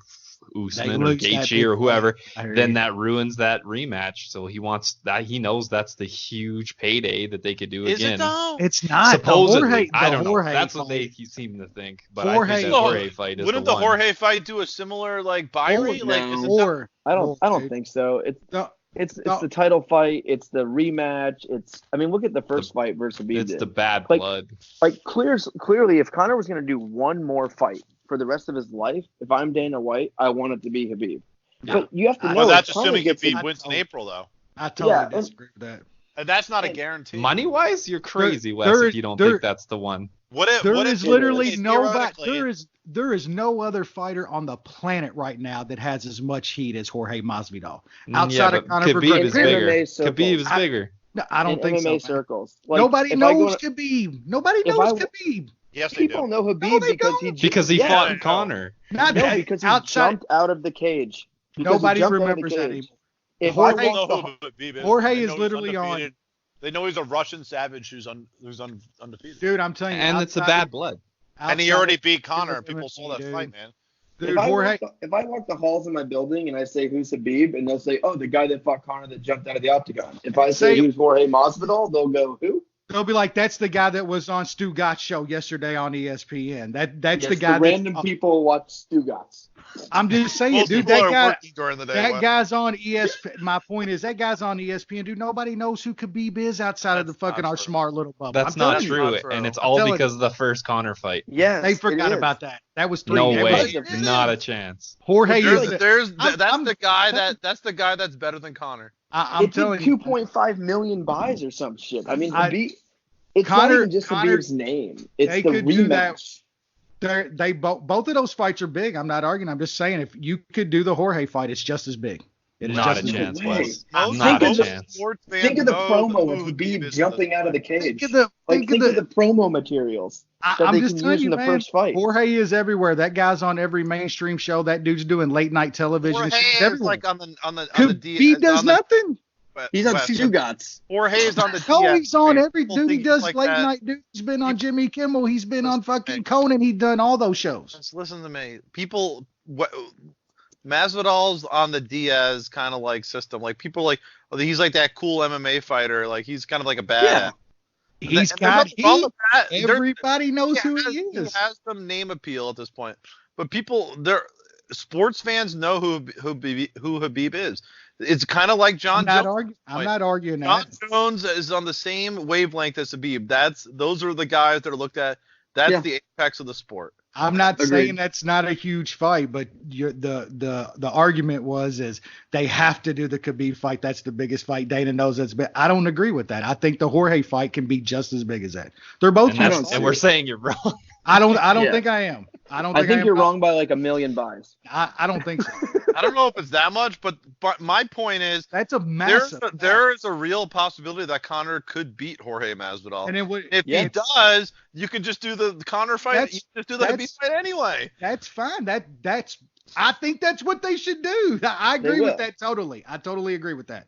Usman or Gaethje or whoever, then that ruins that rematch. So he wants that. He knows that's the huge payday that they could do Is again. it though? It's not. Supposedly, I don't know. Jorge That's what fight. they seem to think. But I think that Jorge fight is Wouldn't the the one. Jorge fight do a similar like buy rate? Like, is it No. I don't think so. It's the title fight. It's the rematch. Look at the first fight versus Khabib. It's the bad blood. Like clearly, if Conor was going to do one more fight for the rest of his life, if I'm Dana White, I want it to be Khabib. Yeah. But you have to know. Well, that's assuming Khabib wins in April, though. I totally disagree with that. And that's not a guarantee. Money wise, you're crazy, Wes. If you don't think that's the one. There is no other fighter on the planet right now that has as much heat as Jorge Masvidal. Outside of Conor Khabib is bigger. Khabib is bigger. I don't think MMA so. Circles. Like, nobody knows Khabib. Nobody knows Khabib. Yes, people know Khabib because he fought Conor. Because he jumped out of the cage. Nobody remembers that anymore. Jorge is literally on. They know he's a Russian savage who's undefeated. Dude, I'm telling you. And it's the bad blood. And he already beat Conor. People saw that fight, man. Dude, if I walk the halls of my building and I say, who's Khabib? And they'll say, oh, the guy that fought Conor that jumped out of the octagon. If I say, who's Jorge Masvidal? They'll go, who? They'll be like, that's the guy that was on Stu Gott's show yesterday on ESPN. That's the guy. Random people watch Stu Gott's. I'm just saying, dude. That guy's on ESPN. My point is, that guy's on ESPN, dude. Nobody knows who Khabib is outside of the fucking our smart little bubble. That's not true, and it's all because of the first Conor fight. Yeah, they forgot about that. That was 3 No years. way, not a chance. Jorge that's the guy that's better than Conor. I'm telling you, 2.5 million buys or some shit. I mean, Khabib. It's not even just Khabib's name. It's the rematch. Both of those fights are big. I'm not arguing. I'm just saying if you could do the Jorge fight, it's just as big. Not a chance, Wes. Not a chance. Think of the promo of Khabib jumping out of the cage. Think of the promo materials that they can use in the first fight. Jorge is everywhere. That guy's on every mainstream show. That dude's doing late night television. He's everywhere. Like on the Khabib does nothing. He's on Stu Gott's. Jorge's on the he's on every dude. He does late night dude. He's been on Jimmy Kimmel. He's been on fucking Conan. He's done all those shows. Just listen to me. Masvidal's on the Diaz kind of like system. Like people like, he's like that cool MMA fighter. Like he's kind of like a badass. Yeah. Everybody knows who he is. He has some name appeal at this point. But sports fans know who Khabib is. It's kind of like John Jones. I'm not arguing that. John Jones is on the same wavelength as Khabib. Those are the guys that are looked at. That's the apex of the sport. I'm not saying that's not a huge fight, but the argument is they have to do the Khabib fight. That's the biggest fight. Dana knows that's big. I don't agree with that. I think the Jorge fight can be just as big as that. They're both. And we're saying you're wrong. I don't think I am. I think you're wrong by like a million buys. I don't think so. I don't know if it's that much, but my point is that's a massive. There is a real possibility that Conor could beat Jorge Masvidal. And if he does, you can just do the Conor fight. You just do the Khabib fight anyway. That's fine. I think that's what they should do. I agree with that totally. I totally agree with that.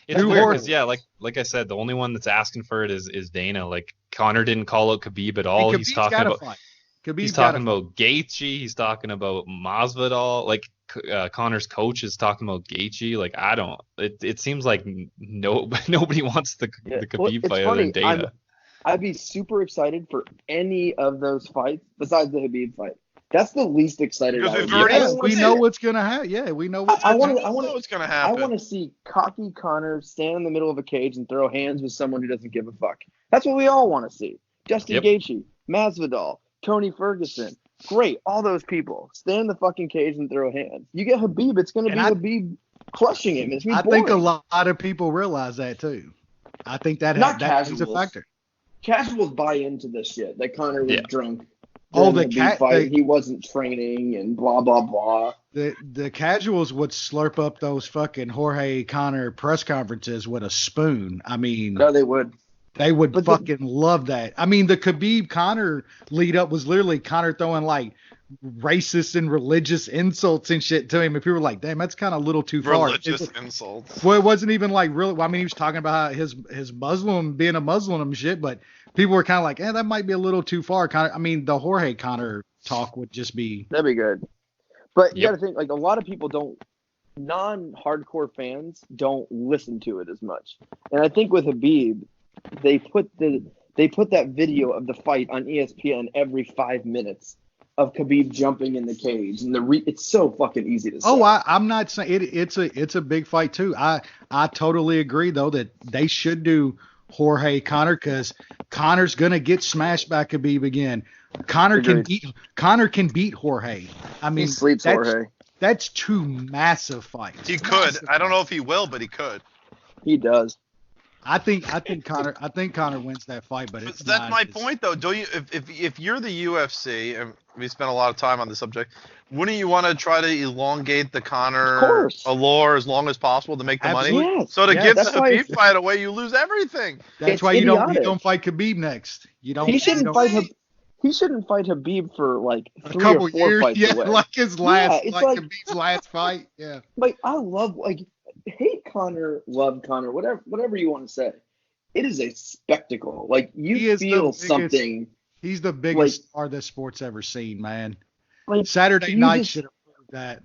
It's weird because like I said, the only one that's asking for it is Dana. Like Conor didn't call out Khabib at all. He's talking about Gaethje. He's talking about Masvidal. Like Conor's coach is talking about Gaethje. Like I don't. It seems like nobody wants the Khabib fight other than Dana. I'd be super excited for any of those fights besides the Khabib fight. That's the least excited. We know what's gonna happen. Yeah, we know what's gonna happen. I want to see cocky Conor stand in the middle of a cage and throw hands with someone who doesn't give a fuck. That's what we all want to see. Justin Gaethje, Masvidal, Tony Ferguson. Great. All those people. Stand in the fucking cage and throw hands. You get Khabib, it's going to be Khabib crushing him. It's I think a lot of people realize that too. I think that is a factor. Casuals buy into this shit that Conor was drunk. He wasn't training and blah blah blah. The casuals would slurp up those fucking Jorge Conor press conferences with a spoon. I mean, no, they would. They would love that. I mean, the Khabib Conor lead up was literally Conor throwing like racist and religious insults and shit to him. If you were like, damn, that's kind of a little too far. Religious insults. Well, it wasn't even like really. Well, I mean, he was talking about his Muslim being a Muslim and shit, but people were kind of like, that might be a little too far. I mean, the Jorge Conor talk would just be. That'd be good. But you got to think, like, a lot of people non-hardcore fans don't listen to it as much. And I think with Khabib, they put that video of the fight on ESPN every 5 minutes of Khabib jumping in the cage, and it's so fucking easy to say. Oh, I'm not saying it's a big fight too. I totally agree though that they should do Jorge Conor, because Conor's gonna get smashed by Khabib again. Conor can beat Jorge. I mean, he sleeps Jorge. That's two massive fights. He could. I don't know if he will, but he could. He does. I think Conor wins that fight, but that's my point though. Don't you? If you're the UFC, and we spent a lot of time on the subject, wouldn't you want to try to elongate the Conor allure as long as possible to make the money? Yes. So to give the Khabib fight away, you lose everything. That's why you don't fight Khabib next. You don't. He shouldn't fight him. He shouldn't fight Khabib for like a 3 couple or 4 years. fights Yeah, away. like his last, like Khabib's last fight. Yeah. Like I love, like, hate Conor, love Conor, whatever you want to say. It is a spectacle. Like, you feel something. He's the biggest star this sport's ever seen, man. Like, Saturday night should have proved that.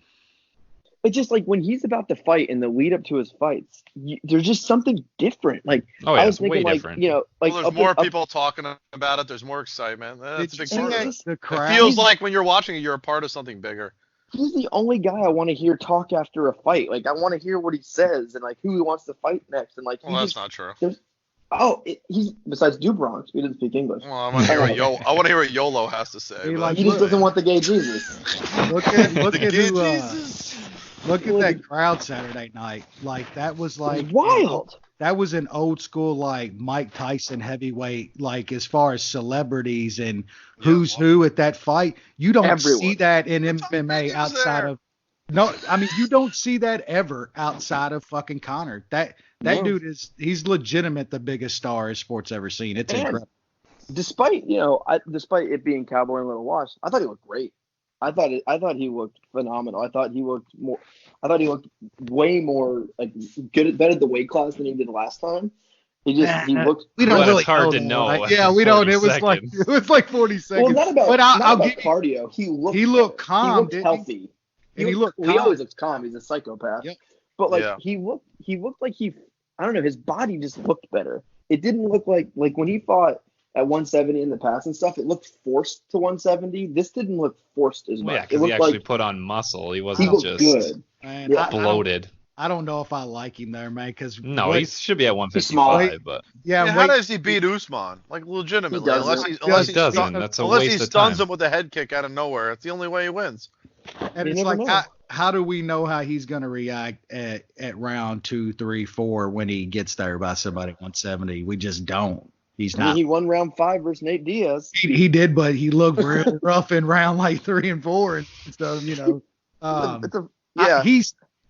It's just like when he's about to fight and the lead up to his fights, there's just something different. Like, I was thinking, like, different. you know, like, there's more people talking about it. There's more excitement. That's a big part of it. The crowd. It feels like when you're watching it, you're a part of something bigger. He's the only guy I want to hear talk after a fight. Like, I want to hear what he says and, like, who he wants to fight next. And, like, that's not true. He's besides Dubronx, he doesn't speak English. Well, I want to hear what YOLO has to say. He just doesn't want the gay Jesus. Look at that crowd Saturday night. Like, that was like wild. That was an old school, like, Mike Tyson heavyweight, like, as far as celebrities and who's who at that fight. You don't see that in MMA outside of. No, I mean, you don't see that ever outside of fucking Conor. That dude he's legitimate the biggest star his sport's ever seen. It's incredible. Despite it being Cowboy and Little Wash, I thought he looked great. I thought he looked phenomenal. I thought he looked way more like better at the weight class than he did last time. He looked. We don't really. It's hard to know. Like, yeah, we don't. It was like 40 seconds. Well, not about cardio. He looked calm. He looked healthy. He always looks calm. He's a psychopath. Yep. But he looked like I don't know. His body just looked better. It didn't look like when he fought at 170 in the past and stuff. It looked forced to 170. This didn't look forced as much. Yeah, because he actually put on muscle. He wasn't just good. Man, bloated. I don't know if I like him there, man. Because he should be at 155. But how does he beat Usman? Like, legitimately, unless he stuns him with a head kick out of nowhere. It's the only way he wins. And it's like, how do we know how he's going to react at round 2, 3, 4 when he gets there by somebody at 170? We just don't. He's not. He won round 5 versus Nate Diaz. He did, but he looked real rough in round like 3 and 4 and stuff. You know,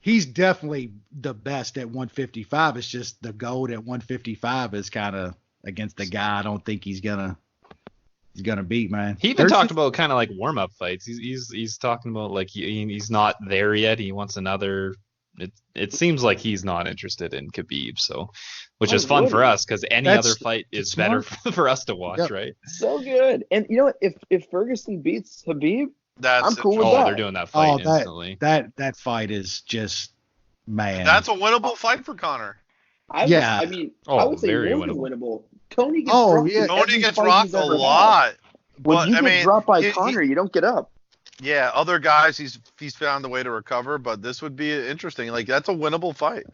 he's definitely the best at 155. It's just the gold at 155 is kind of against the guy I don't think he's gonna beat, man. He even talked about kind of like warm up fights. He's talking about like he's not there yet. He wants another. It seems like he's not interested in Khabib, so which is fun for us because any other fight is better for us to watch, right? So good. And you know what? If Ferguson beats Khabib, I'm cool with that. Oh, they're doing that fight instantly. That fight is just, man. That's a winnable fight for Conor. I would say very winnable. Tony gets rocked a lot. When you get dropped by Conor, you don't get up. Yeah, other guys he's found a way to recover, but this would be interesting. Like, that's a winnable fight.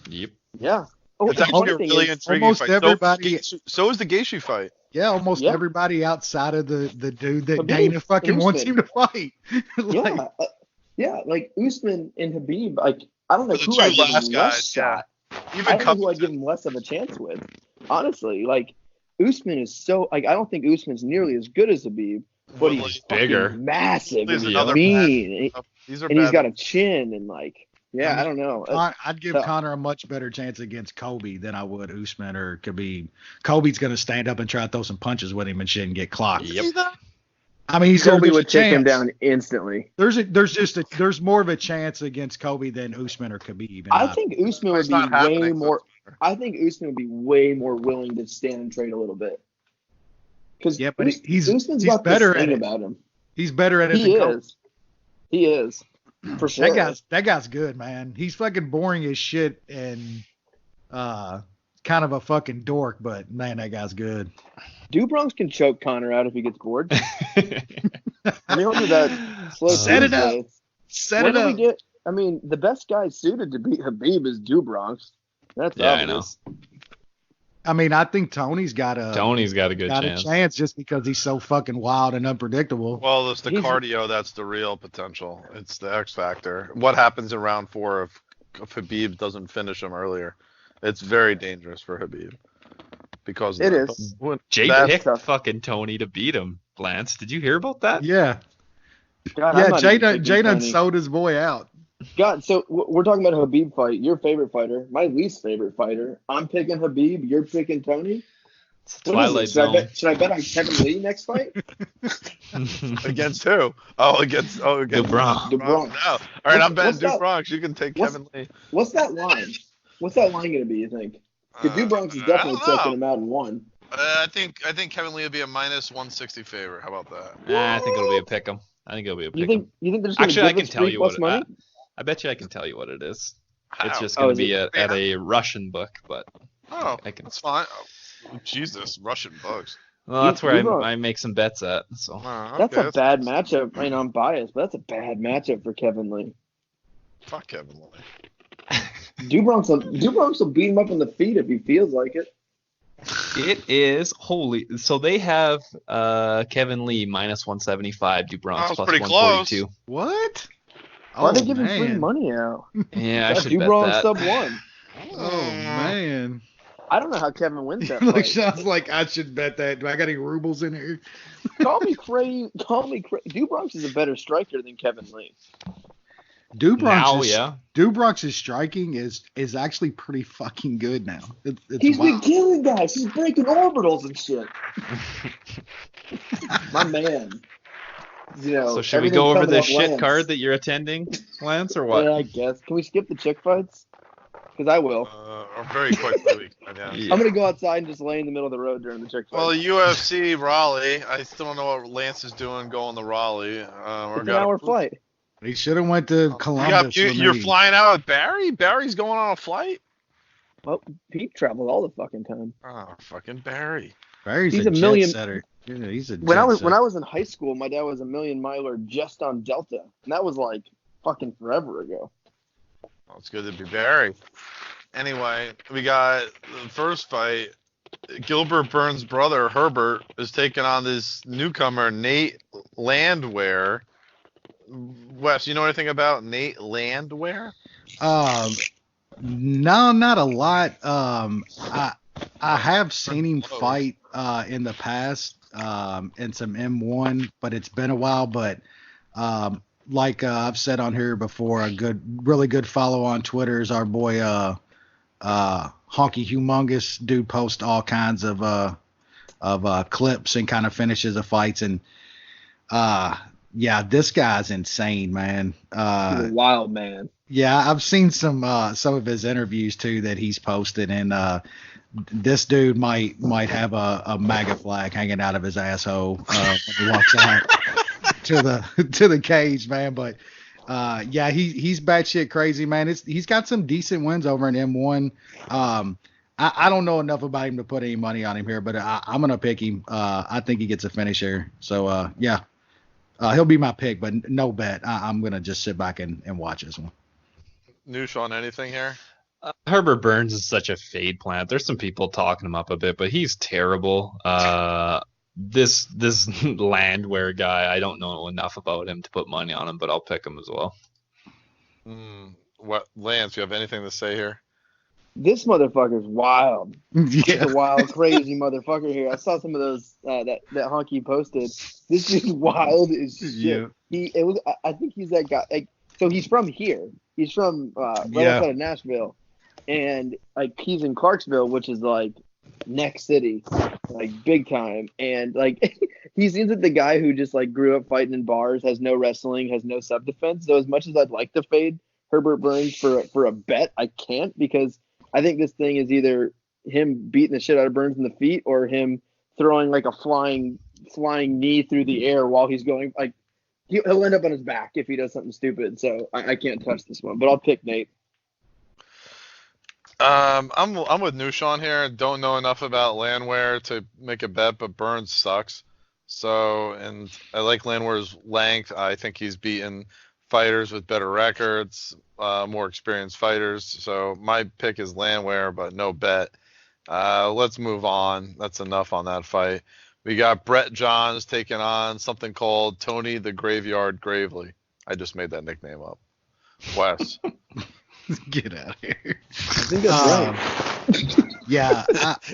Yep. Yeah. It's actually a really intriguing fight. Everybody, so is the Gaethje fight. Yeah, almost everybody outside of the dude that Dana fucking wants him to fight. Like Usman and Khabib. Like, I don't know who I give him less shot. I don't know who I give him less of a chance with. Honestly, like, Usman is so like I don't think Usman's nearly as good as Khabib. But he's bigger, massive, and mean, and he's got a chin, and like, I don't know. I'd give Conor a much better chance against Kobe than I would Usman or Khabib. Kobe's gonna stand up and try to throw some punches with him and shit and get clocked. Yep. I mean, Kobe would take him down instantly. There's more of a chance against Kobe than Usman or Khabib. I think Usman would be way more. I think Usman would be way more willing to stand and trade a little bit. But he's Usman's got got better this at thing it. about him. He's better at it. He is. For sure. That guy's good, man. He's fucking boring as shit and kind of a fucking dork, but man, that guy's good. Bronx can choke Conor out if he gets bored. We don't do that slow. Set it up. Set it up. I mean, the best guy suited to beat Khabib is Bronx. That's obvious. I know. I mean, I think Tony's got a good chance just because he's so fucking wild and unpredictable. Well, it's the cardio that's the real potential. It's the X factor. What happens in round 4 if Khabib doesn't finish him earlier? It's very dangerous for Khabib because it is. Jay picked fucking Tony to beat him. Lance, did you hear about that? Yeah. God, yeah, Jay done sold his boy out. God, so we're talking about Khabib fight. Your favorite fighter, my least favorite fighter. I'm picking Khabib. You're picking Tony. It's Twilight Zone. Should I bet on Kevin Lee next fight? Against who? Against Bronx. No. All right, I'm betting Bronx. You can take Kevin Lee. What's that line? What's that line going to be? You think? Because Bronx is definitely taking him out in one. I think Kevin Lee will be a minus 160 favorite. How about that? Yeah, I think it'll be a pick'em. You think they're just Actually, I can tell you what money? I bet you I can tell you what it is. How? It's just going to be at a Russian book, but that's fine. Oh, Jesus, Russian books. Well, that's where I make some bets at. So that's a bad matchup. I know I'm biased, but that's a bad matchup for Kevin Lee. Fuck Kevin Lee. Bronx will beat him up on the feet if he feels like it. It is holy. So they have Kevin Lee minus 175, Bronx plus 142. Close. What? Why are they giving free money out? Yeah, I should bet Bronx that. sub 1. Oh man. I don't know how Kevin wins that. Like sounds like I should bet that. Do I got any rubles in here? Call me crazy. Bronx is a better striker than Kevin Lee. Bronx's striking is actually pretty fucking good now. He's been killing guys. He's breaking orbitals and shit. My man. So should we go over the shit card that you're attending, Lance, or what? Yeah, I guess. Can we skip the chick fights? Because I will. Very quickly. Yeah. I'm going to go outside and just lay in the middle of the road during the chick fight. Well, UFC Raleigh. I still don't know what Lance is doing going to Raleigh. It's an hour flight. He should have went to Columbus. You're flying out with Barry? Barry's going on a flight? Well, Pete travels all the fucking time. Oh, fucking Barry. He's a jet setter. Yeah, he's a when I was in high school, my dad was a million miler just on Delta, and that was like fucking forever ago. Well, it's good to be Barry. Anyway, we got the first fight. Gilbert Burns' brother Herbert is taking on this newcomer Nate Landwehr. Wes, you know anything about Nate Landwehr? No, not a lot. I have seen him fight in the past in some M1, but it's been a while. But like I've said on here before, really good follow on Twitter is our boy Honky Humongous. Dude posts all kinds of clips and kind of finishes the fights, and yeah, this guy's insane, man. He's a wild man. Yeah, I've seen some of his interviews too that he's posted, and this dude might have a MAGA flag hanging out of his asshole when he walks out to the cage, man. But yeah, he's batshit crazy, man. He's got some decent wins over in M1. I don't know enough about him to put any money on him here, but I'm gonna pick him. I think he gets a finisher. So yeah, he'll be my pick, but no bet. I'm gonna just sit back and watch this one. Noosh on anything here? Herbert Burns is such a fade plant. There's some people talking him up a bit, but he's terrible. This Landwehr guy, I don't know enough about him to put money on him, but I'll pick him as well. What, Lance? You have anything to say here? This motherfucker's wild. Yeah. He's a wild, crazy motherfucker here. I saw some of those that Honky posted. This dude's wild as shit. Yeah. I think he's that guy. Like, so he's from here. He's from right outside of Nashville, and like he's in Clarksville, which is like next city, like big time. And like he seems like the guy who just like grew up fighting in bars, has no wrestling, has no self defense. So as much as I'd like to fade Herbert Burns for a bet, I can't, because I think this thing is either him beating the shit out of Burns in the feet or him throwing like a flying knee through the air while he's going like he'll end up on his back if he does something stupid. So I can't touch this one, but I'll pick Nate. I'm with Nushan here. Don't know enough about Landwehr to make a bet, but Burns sucks. So, and I like Landwehr's length. I think he's beaten fighters with better records, more experienced fighters. So my pick is Landwehr, but no bet. Let's move on. That's enough on that fight. We got Brett Johns taking on something called Tony the Graveyard Gravely. I just made that nickname up. Wes. Get out of here. I think that's right. Yeah.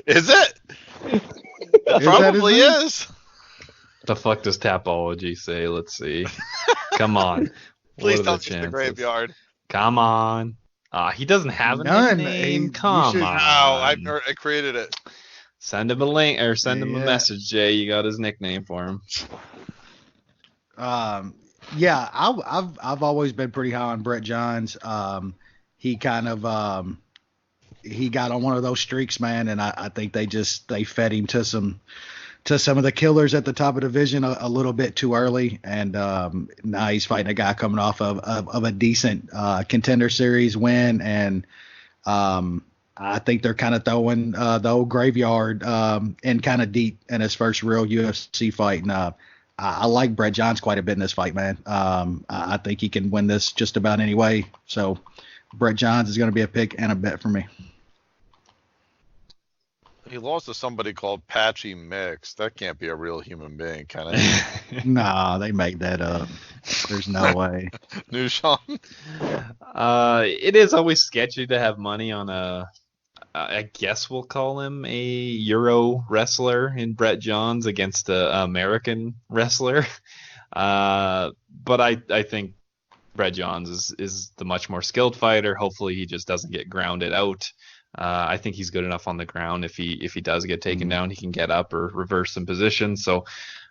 Is it? It probably is. The fuck does Tapology say? Let's see. Come on. Please tell me it's the Graveyard. Come on. He doesn't have a nickname. Come on. No, I created it. Send him a link or send him a message, Jay. You got his nickname for him. Yeah, I've always been pretty high on Brett Johns. He kind of he got on one of those streaks, man, and I think they fed him to some of the killers at the top of the division a little bit too early, and now he's fighting a guy coming off of a decent contender series win, and I think they're kind of throwing the old graveyard in kind of deep in his first real UFC fight, and I like Brett Johns quite a bit in this fight, man. I think he can win this just about any way, so Brett Johns is going to be a pick and a bet for me. He lost to somebody called Patchy Mix. That can't be a real human being, can it? Nah, they make that up. There's no way. Nushan? It is always sketchy to have money on I guess we'll call him a Euro wrestler in Brett Johns against an American wrestler. But I think Brett Johns is the much more skilled fighter. Hopefully he just doesn't get grounded out. I think he's good enough on the ground. If he does get taken down, he can get up or reverse some position. So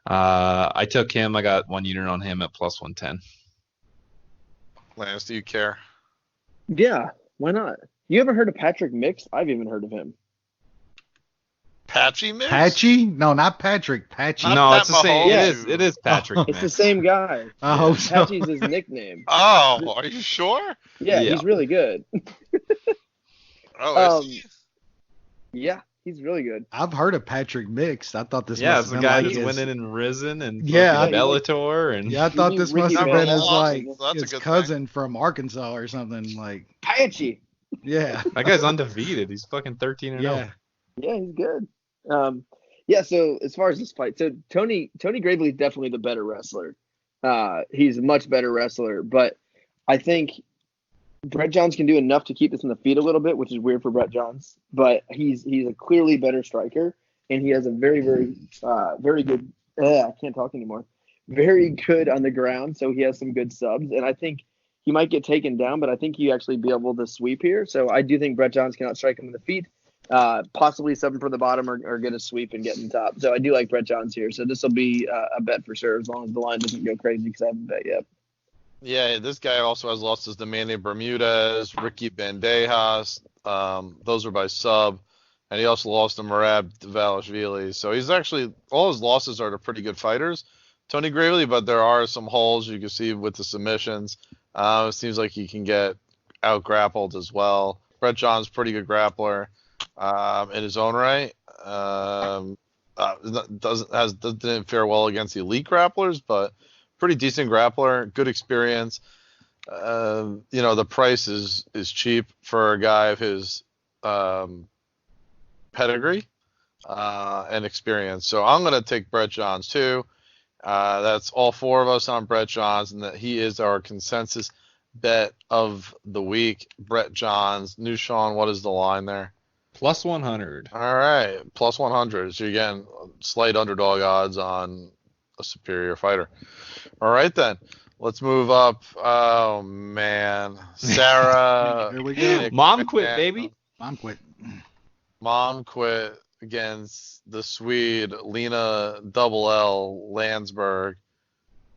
I took him. I got 1 unit on him at plus 110. Lance, do you care? Yeah, why not? You ever heard of Patrick Mix? I've even heard of him. Patchy Mix? Patchy? No, not Patrick. Patchy. No, it's the same. It is Patrick Mix. It's the same guy. I hope so. Patchy's his nickname. Oh, are you sure? Yeah, he's really good. Oh, is he? Yeah, he's really good. I've heard of Patrick Mix. I thought this it's the guy that's winning in Risen and Bellator. And I thought this must have been his his cousin from Arkansas or something like. Patchy. Yeah. That guy's undefeated. He's fucking 13-0. Yeah, he's good. So as far as this fight, so Tony Gravely is definitely the better wrestler. He's a much better wrestler, but I think Brett Johns can do enough to keep this in the feet a little bit, which is weird for Brett Johns. But he's a clearly better striker, and he has a very, very, very good. I can't talk anymore. Very good on the ground, so he has some good subs, and I think he might get taken down, but I think he actually be able to sweep here. So I do think Brett Johns cannot strike him in the feet. Possibly something for the bottom or get a sweep and get in top. So I do like Brett Johns here. So this will be a bet for sure, as long as the line doesn't go crazy, because I haven't bet yet. Yeah, this guy also has losses to Manny Bermudez, Ricky Bandejas. Those are by sub. And he also lost to Merab Dvalishvili. So he's actually, all his losses are to pretty good fighters, Tony Gravely, but there are some holes you can see with the submissions. It seems like he can get out grappled as well. Brett Johns, pretty good grappler in his own right. Didn't fare well against the elite grapplers, but pretty decent grappler, good experience. The price is cheap for a guy of his pedigree and experience. So I'm going to take Brett Johns too. That's all four of us on Brett Johns, and that he is our consensus bet of the week. Brett Johns. Nushan, what is the line there? Plus 100. All right, plus 100. So you're getting slight underdog odds on a superior fighter. All right, then. Let's move up. Oh, man. Sarah. Here we go. Mom quit, baby. Mom quit against the Swede, Lena L. Landsberg.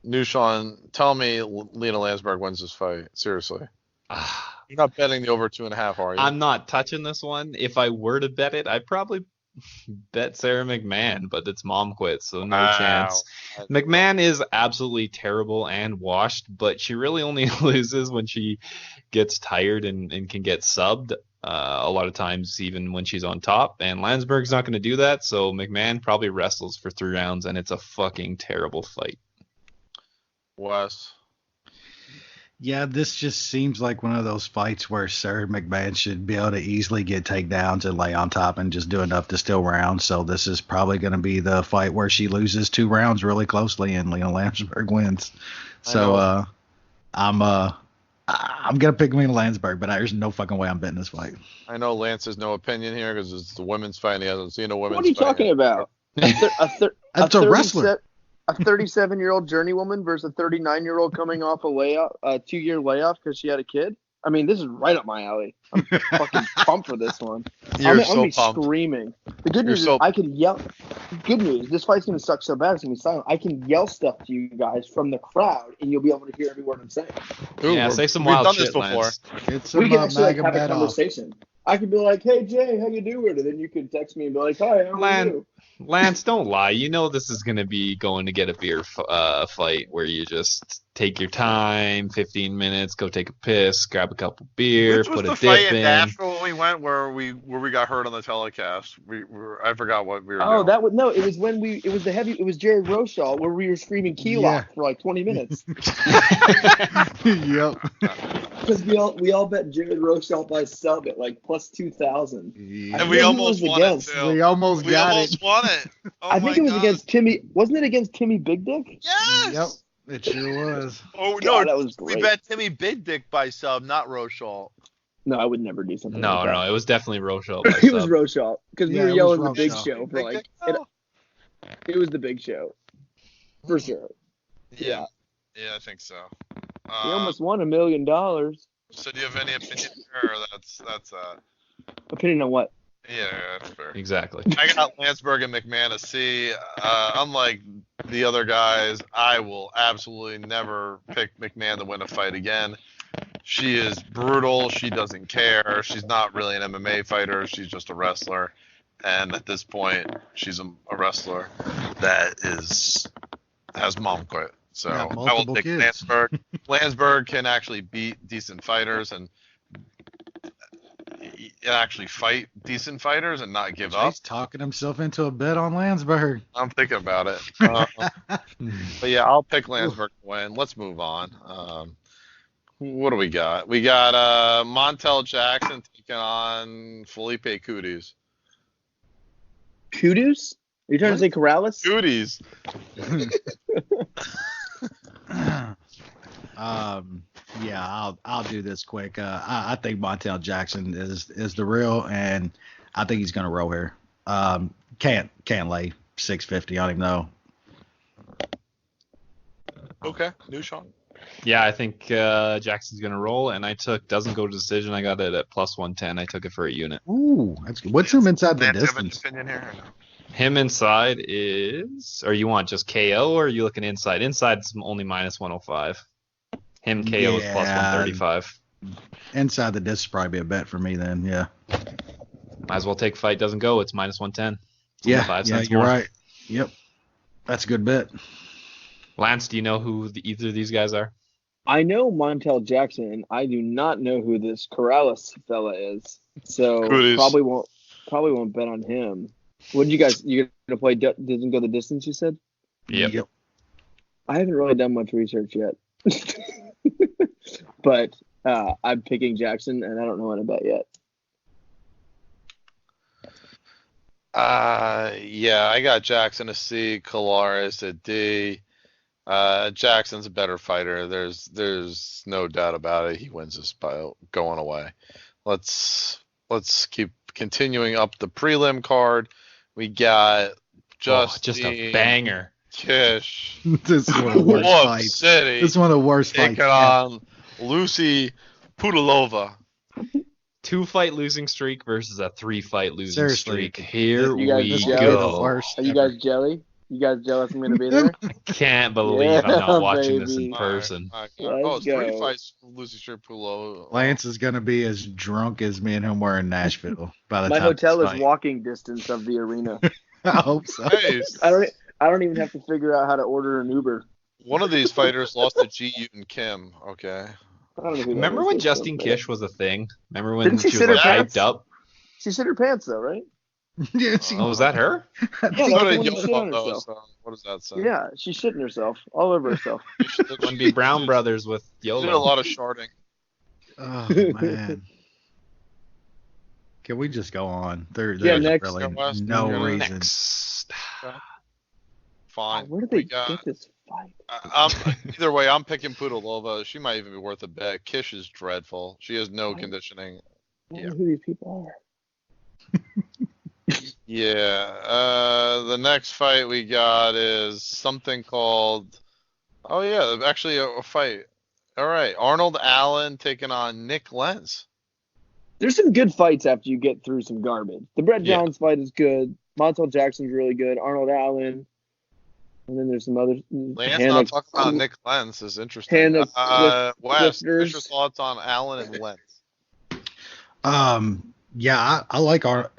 Nushan, tell me Lena Landsberg wins this fight. Seriously. You're not betting the over 2.5, are you? I'm not touching this one. If I were to bet it, I'd probably bet Sarah McMahon, but its mom quit, so no Wow. chance. McMahon is absolutely terrible and washed, but she really only loses when she gets tired and can get subbed. A lot of times, even when she's on top, and Landsberg's not going to do that. So McMahon probably wrestles for 3 rounds, and it's a fucking terrible fight. Wes. Yeah, this just seems like one of those fights where Sarah McMahon should be able to easily get takedowns and lay on top and just do enough to steal rounds. So this is probably going to be the fight where she loses 2 rounds really closely and Lena Landsberg wins. So I'm gonna pick Lena Landsberg, but there's no fucking way I'm betting this fight. I know Lance has no opinion here because it's the women's fight. He hasn't seen a women's fight. What are you talking about? That's a wrestler. A 37-year-old journeywoman versus a 39-year-old coming off a 2-year layoff because she had a kid. I mean, this is right up my alley. I'm fucking pumped for this one. I'm gonna be screaming. The good news is I can yell. Good news, this fight's gonna suck so bad it's gonna be silent. I can yell stuff to you guys from the crowd, and you'll be able to hear every word I'm saying. Yeah, say some wild shit, Lance. We can actually have a conversation. I could be like, "Hey Jay, how you doing?" And then you could text me and be like, "Hi, how are you?" Lance, don't lie. You know this is going to be going to get a beer fight where you just take your time, 15 minutes, go take a piss, grab a couple beer, put a dip in. Which was the fight in Nashville when we went where we got hurt on the telecast? I forgot what we were doing. It was Jared Rochelle where we were screaming key lock for like 20 minutes. Yep. Because we all bet Jared Rochelle by sub at like plus 2,000. Yeah. And we almost won it too. We almost won it. Oh I think it was against Timmy. Wasn't it against Timmy Big Dick? Yes. Yep. It sure was. Oh God, no, that was great. We bet Timmy Big Dick by sub, not Rochelle. No, I would never do something like that. No, it was definitely Rochelle by It was sub. Rochelle because we were yelling the Big Rochelle. Show for like it was the Big Show for sure. Yeah, I think so. We almost won $1 million. So do you have any opinion here, or that's Opinion on what? Yeah, that's fair. Exactly. I got Landsberg and McMahon a C. Unlike the other guys, I will absolutely never pick McMahon to win a fight again. She is brutal. She doesn't care. She's not really an MMA fighter. She's just a wrestler. And at this point, she's a wrestler that has mom quit. So I will pick Landsberg. Landsberg can actually beat decent fighters and actually fight decent fighters and not give up. He's talking himself into a bet on Landsberg. I'm thinking about it. But yeah, I'll pick Landsberg to win. Let's move on. What do we got? We got Montel Jackson taking on Felipe Cooties. Cooties? Are you trying to say Corrales? Cooties. Yeah, I'll do this quick. I think Montel Jackson is the real, and I think he's gonna roll here. Can't lay 650 on him though. Okay, new Sean. Yeah, I think Jackson's gonna roll, and I doesn't go to decision. I got it at plus 110. I took it for a unit. Ooh, that's good. What's him inside the distance? Do you have an opinion here or no? Him inside is, or you want just KO, or are you looking inside? Inside's only minus 105. Him KO is plus 135. Inside the disc is probably a bet for me then, yeah. Might as well take fight doesn't go. It's minus 110. Yeah, you're right. Yep. That's a good bet. Lance, do you know who either of these guys are? I know Montel Jackson. I do not know who this Corrales fella is. So probably won't bet on him. What did you guys? You're gonna play doesn't go the distance? You said. Yep. I haven't really done much research yet, but I'm picking Jackson, and I don't know how to bet yet. Yeah, I got Jackson a C, Colares a D. Jackson's a better fighter. There's no doubt about it. He wins this by going away. Let's keep continuing up the prelim card. We got just a banger. Kish. This is one of the worst fights. City. This is one of the worst fights. Taking on Lucy Pudilova. 2-fight losing streak versus a 3-fight losing streak. Here we go. Are you guys jelly? You guys jealous I'm gonna be there? I can't believe I'm not watching this in baby. person. Let's Three go. fights, Lucy Sharpulo. Lance is gonna be as drunk as me and him were in Nashville by the My time hotel this is fight. walking distance of the arena. I hope so. Nice. I don't even have to figure out how to order an Uber. One of these fighters lost to Ji Yuten Kim. Okay. I don't know who that Remember is. when Justine Kish was a thing? Remember when Didn't she she was sit her like pants? hyped up? She shit her pants though, right? Yeah, she, Oh, was that her? Yeah, Go that's to the one who shit on Yobo, herself. so what does that say? Yeah, she's shitting herself all over herself. Wouldn't be Brown Brothers with She did a YOLO. lot of sharding. oh man. Can we just go on? There's next. really West, no yeah. reason. Next. Fine. Where did they We got- get this fight? Either way, I'm picking Pudilova. She might even be worth a bet. Kish is dreadful. She has no conditioning. I don't know who these people are. Yeah. The next fight we got is something called. Oh yeah, actually a fight. All right, Arnold Allen taking on Nick Lentz. There's some good fights after you get through some garbage. The Brett Yeah. Johns fight is good. Montel Jackson's really good. Arnold Allen. And then there's some others. Lance not talking about Nick Lentz is interesting. Hannah Wes, Swifters. what's your thoughts on Allen and Lentz? Yeah, I like Allen.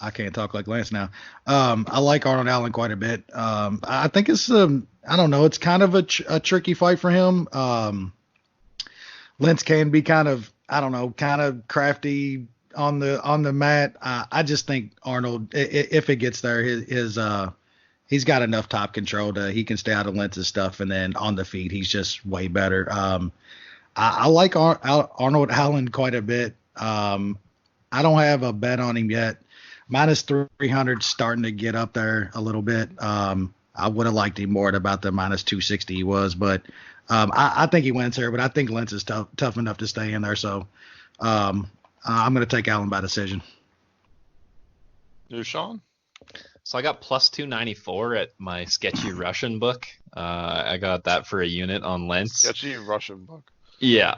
I can't talk like Lance now. I like Arnold Allen quite a bit. I think it's I don't know, it's kind of a tricky fight for him. Lentz can be kind of, I don't know, kind of crafty on the mat. I just think Arnold, if it gets there, his he's got enough top control he can stay out of Lentz's stuff, and then on the feet he's just way better. I like Arnold Allen quite a bit. I don't have a bet on him yet. Minus 300 starting to get up there a little bit. I would have liked him more at about the minus 260 he was, but I think he wins here. But I think Lentz is tough enough to stay in there, so I'm going to take Allen by decision. You, Sean? So I got plus 294 at my sketchy Russian book. I got that for a unit on Lentz. Sketchy Russian book. Yeah,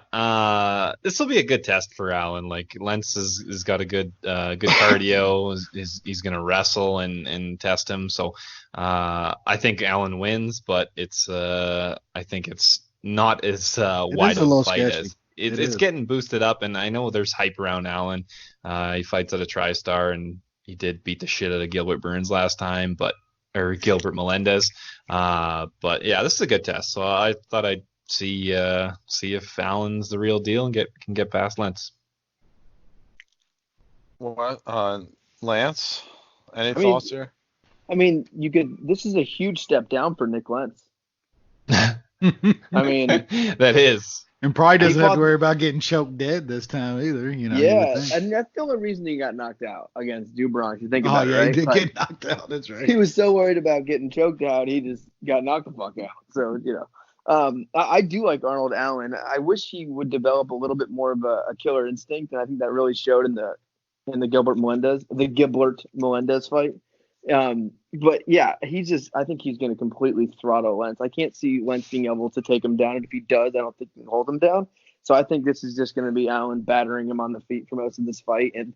this will be a good test for Allen. Like Lentz has got a good cardio. He's gonna wrestle and test him. So I think Allen wins, but I think it's not as wide of a fight as it's getting boosted up. And I know there's hype around Allen. He fights at a TriStar, and he did beat the shit out of Gilbert Burns last time, or Gilbert Melendez. But yeah, this is a good test. So I thought I'd see if Allen's the real deal and can get past Lentz. What? Lance? Any thoughts here? I mean, this is a huge step down for Nick Lentz. I mean, that is. And probably doesn't have to worry about getting choked dead this time either, you know. Yeah, and that's the only reason he got knocked out against Dubronx. You think about it, right? He did get knocked out. That's right. He was so worried about getting choked out, he just got knocked the fuck out. So, I do like Arnold Allen. I wish he would develop a little bit more of a killer instinct, and I think that really showed in the Gilbert Melendez fight. But yeah, I think he's going to completely throttle Lentz. I can't see Lentz being able to take him down, and if he does, I don't think he can hold him down. So I think this is just going to be Allen battering him on the feet for most of this fight, and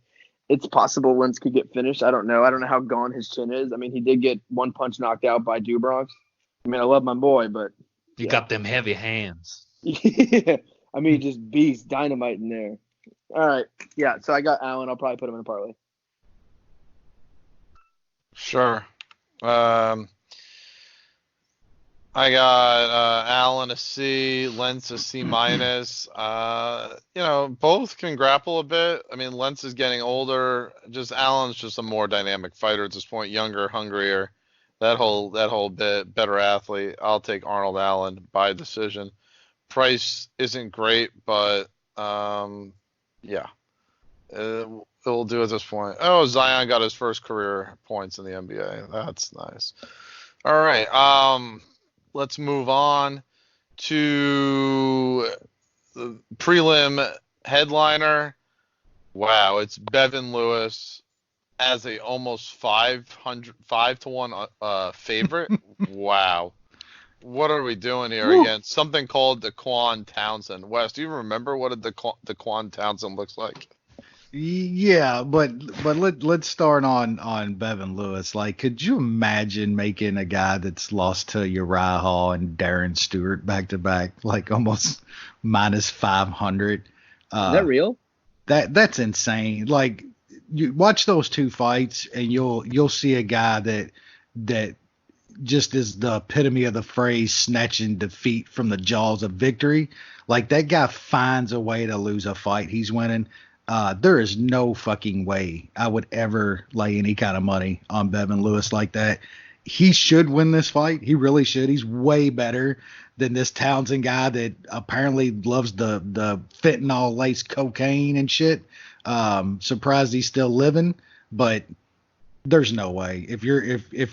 it's possible Lentz could get finished. I don't know how gone his chin is. I mean, he did get one punch knocked out by Dubronx. I mean, I love my boy, but you got them heavy hands. Yeah, I mean, just beast dynamite in there. All right, yeah. So I got Allen. I'll probably put him in a parlay. Sure. I got Allen a C, Lentz a C minus. Both can grapple a bit. I mean, Lentz is getting older. Allen's just a more dynamic fighter at this point, younger, hungrier. That whole bit, better athlete. I'll take Arnold Allen by decision. Price isn't great, but yeah, it'll do at this point. Oh, Zion got his first career points in the NBA. That's nice. All right, let's move on to the prelim headliner. Wow, it's Bevin Lewis as a almost 5-1 favorite. Wow. What are we doing here again? Something called Daquan Townsend. Wes, do you remember what Daquan Townsend looks like? Yeah, but let's start on Bevan Lewis. Like, could you imagine making a guy that's lost to Uriah Hall and Darren Stewart back to back, like almost minus 500? Is that real? That's insane. Like, you watch those two fights and you'll see a guy that just is the epitome of the phrase snatching defeat from the jaws of victory. Like, that guy finds a way to lose a fight he's winning. There is no fucking way I would ever lay any kind of money on Bevan Lewis like that. He should win this fight. He really should. He's way better than this Townsend guy that apparently loves the fentanyl laced cocaine and shit. Surprised he's still living, but there's no way. If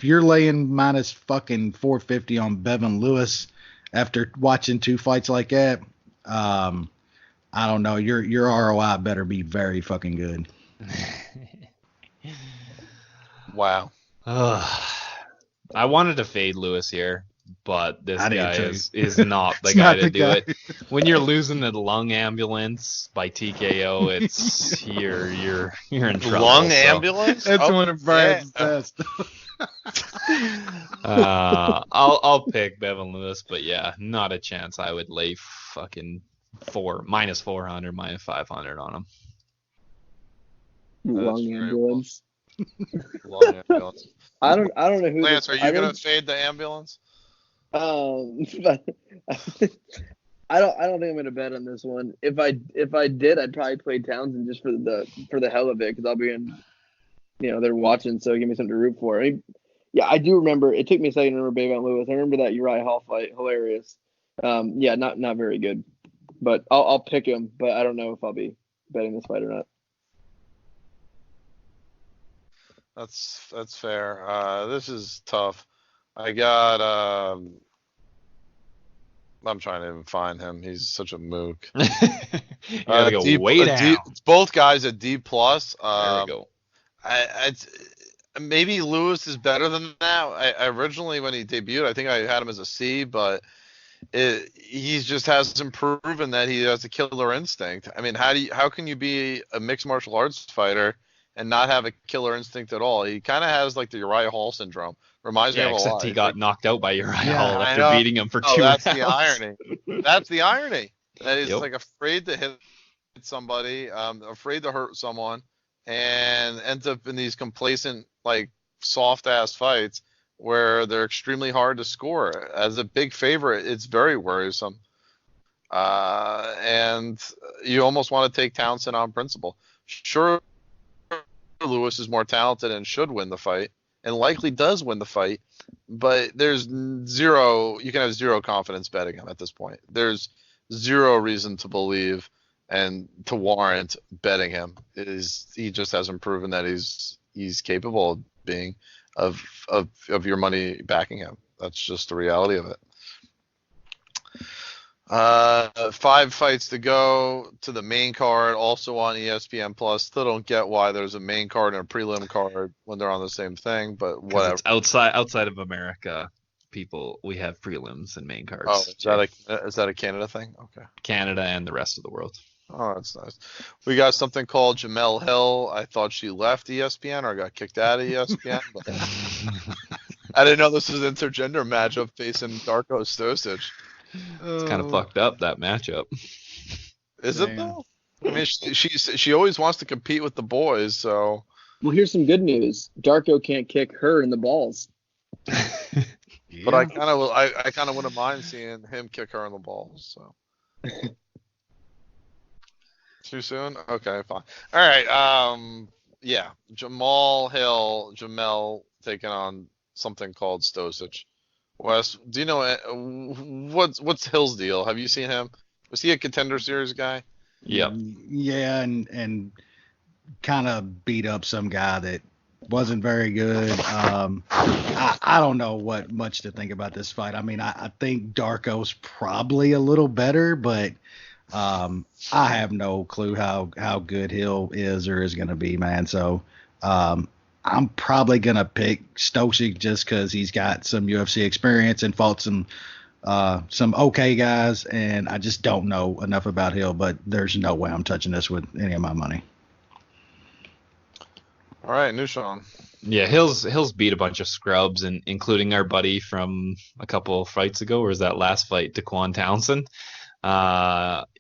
you're laying minus fucking 450 on Bevan Lewis after watching two fights like that, I don't know. Your ROI better be very fucking good. Wow. I wanted to fade Lewis here, but this guy is not the guy to do it. When you're losing the lung ambulance by TKO, it's you're in trouble. Lung ambulance? That's one of Brad's best. I'll pick Bevan Lewis, but yeah, not a chance. I would lay fucking minus 400, minus 500 on him. Lung ambulance. Lung ambulance. I don't know who. Lance, are you gonna fade the ambulance? But I don't think I'm gonna bet on this one. If I did, I'd probably play Townsend just for the hell of it, because I'll be in, they're watching, so give me something to root for. I mean, yeah, I do remember. It took me a second to remember Bevan Lewis. I remember that Uriah Hall fight, hilarious. Yeah, not very good, but I'll pick him. But I don't know if I'll be betting this fight or not. That's fair. This is tough. I got. I'm trying to even find him. He's such a mook. You gotta go way down. Both guys at D plus. There we go. Maybe Lewis is better than that. I originally, when he debuted, I think I had him as a C, but he just hasn't proven that he has a killer instinct. I mean, how can you be a mixed martial arts fighter and not have a killer instinct at all? He kind of has like the Uriah Hall syndrome. Reminds me of a lot. Except he got knocked out by Uriah Hall after beating him for 2 rounds. That's the irony. That's the irony. That he's like afraid to hit somebody, afraid to hurt someone, and ends up in these complacent, like, soft ass fights where they're extremely hard to score. As a big favorite, it's very worrisome. And you almost want to take Townsend on principle. Sure, Lewis is more talented and should win the fight, and likely does win the fight, but there's you can have zero confidence betting him at this point. There's zero reason to believe and to warrant betting him. He just hasn't proven that he's capable of being of your money backing him. That's just the reality of it. 5 fights to go to the main card, also on ESPN Plus. Still don't get why there's a main card and a prelim card when they're on the same thing, but whatever. It's outside of America, we have prelims and main cards. Oh, is that a Canada thing? Okay. Canada and the rest of the world. Oh, that's nice. We got something called Jamel Hill. I thought she left ESPN or got kicked out of ESPN. But I didn't know this was an intergender matchup facing Darko Stosic. It's kind of fucked up, that matchup. Is it though? I mean, she always wants to compete with the boys, so. Well, here's some good news. Darko can't kick her in the balls. But I kind of wouldn't mind seeing him kick her in the balls. So. Too soon? Okay, fine. All right. Yeah. Jamel taking on something called Stosic. Wes, do you know what's Hill's deal? Have you seen him? Was he a Contender Series guy? Yep. Yeah, and kind of beat up some guy that wasn't very good. I don't know what much to think about this fight. I mean, I think Darko's probably a little better, but I have no clue how good Hill is or is going to be, man. So I'm probably going to pick Stosic just because he's got some UFC experience and fought some okay guys, and I just don't know enough about Hill, but there's no way I'm touching this with any of my money. All right, Nushan. Yeah, Hill's beat a bunch of scrubs, and including our buddy from a couple of fights ago, or was that last fight, Daquan Townsend?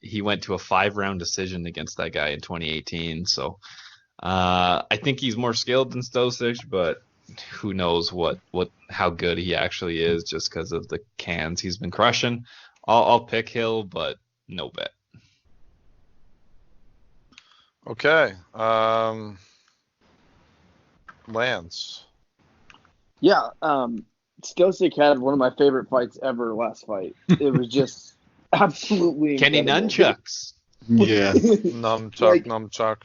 He went to a 5-round decision against that guy in 2018. So I think he's more skilled than Stosic, but who knows how good he actually is just because of the cans he's been crushing. I'll pick Hill, but no bet. Okay. Lance. Yeah, Stosic had one of my favorite fights ever last fight. It was just absolutely Kenny incredible. Nunchucks. Yeah. Nunchuck.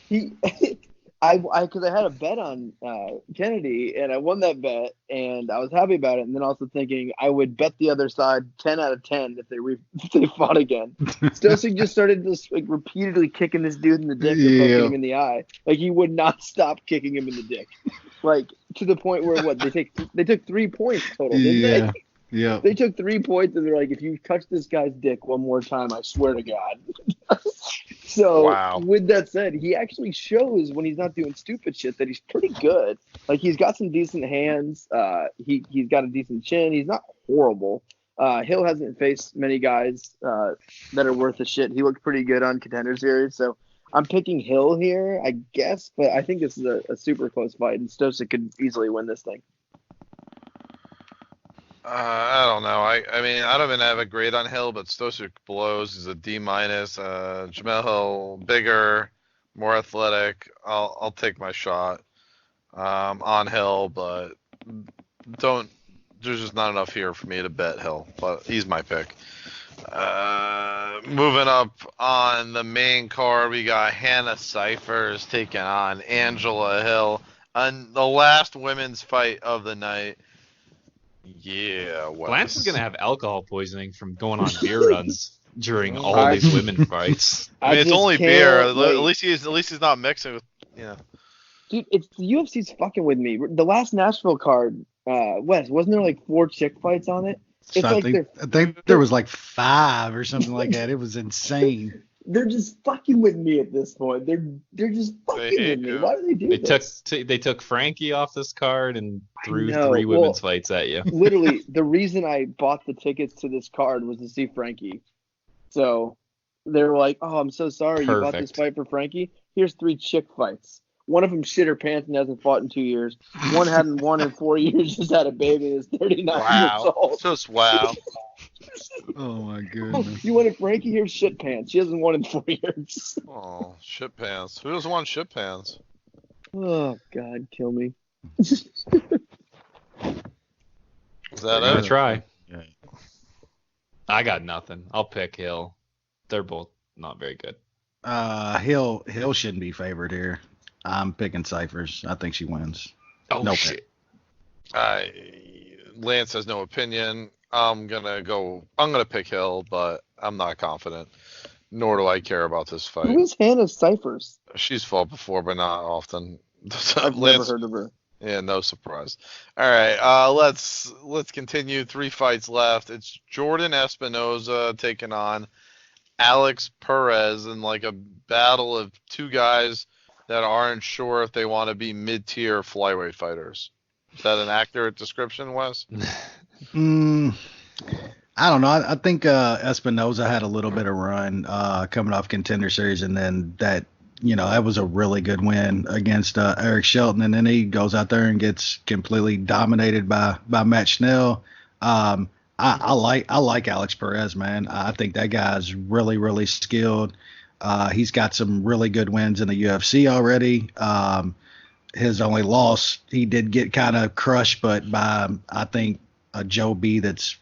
Because I had a bet on Kennedy, and I won that bet, and I was happy about it. And then also thinking I would bet the other side 10 out of 10 if they fought again. Stosic just started just repeatedly kicking this dude in the dick and poking him in the eye. Like, he would not stop kicking him in the dick. Like, to the point where they took 3 points total, didn't they? Yeah. They took 3 points, and they're like, if you touch this guy's dick one more time, I swear to God. So, wow. With that said, he actually shows when he's not doing stupid shit that he's pretty good. Like, he's got some decent hands. He's got a decent chin. He's not horrible. Hill hasn't faced many guys that are worth a shit. He looked pretty good on Contender Series. So, I'm picking Hill here, I guess. But I think this is a super close fight, and Stosic could easily win this thing. I don't know. I mean, I don't even have a grade on Hill, but Stosic blows. He's a D-. Jamel Hill, bigger, more athletic. I'll take my shot on Hill, but there's just not enough here for me to bet Hill, but he's my pick. Moving up on the main card, we got Hannah Cifers taking on Angela Hill on the last women's fight of the night. Yeah, Lance is gonna have alcohol poisoning from going on beer runs during all these women fights. I mean, it's only beer. At least he's not mixing with, Dude, it's the UFC's fucking with me. The last Nashville card, Wes, wasn't there like 4 chick fights on it? It's I think there was like 5 or something like that. It was insane. They're just fucking with me at this point. They're just fucking with me. Why do they do this? They took Frankie off this card and threw 3 women's fights at you. Literally, the reason I bought the tickets to this card was to see Frankie. So they were like, "Oh, I'm so sorry you bought this fight for Frankie. Here's 3 chick fights. One of them shit her pants and hasn't fought in 2 years. One hadn't won in 4 years, just had a baby and is 39 years old. Just wow. Oh my goodness. You wanted Frankie? Here's shit pants. She hasn't won in 4 years. Oh, shit pants. Who doesn't want shit pants? Oh God, kill me. Is that I'm gonna it? try. Yeah. I got nothing. I'll pick Hill. They're both not very good. Hill shouldn't be favored here. I'm picking Cifers. I think she wins. Oh no shit. Lance has no opinion. I'm gonna pick Hill, but I'm not confident. Nor do I care about this fight. Who is Hannah Cifers? She's fought before, but not often. I've never heard of her. Yeah, no surprise. All right, let's continue. 3 fights left. It's Jordan Espinoza taking on Alex Perez in like a battle of 2 guys that aren't sure if they want to be mid-tier flyweight fighters. Is that an accurate description, Wes? I don't know. I think Espinoza had a little bit of run coming off Contender Series, and then that was a really good win against Eric Shelton, and then he goes out there and gets completely dominated by Matt Schnell. I like Alex Perez, man. I think that guy's really, really skilled. He's got some really good wins in the UFC already. His only loss, he did get kind of crushed, but by, I think, a Joe B that's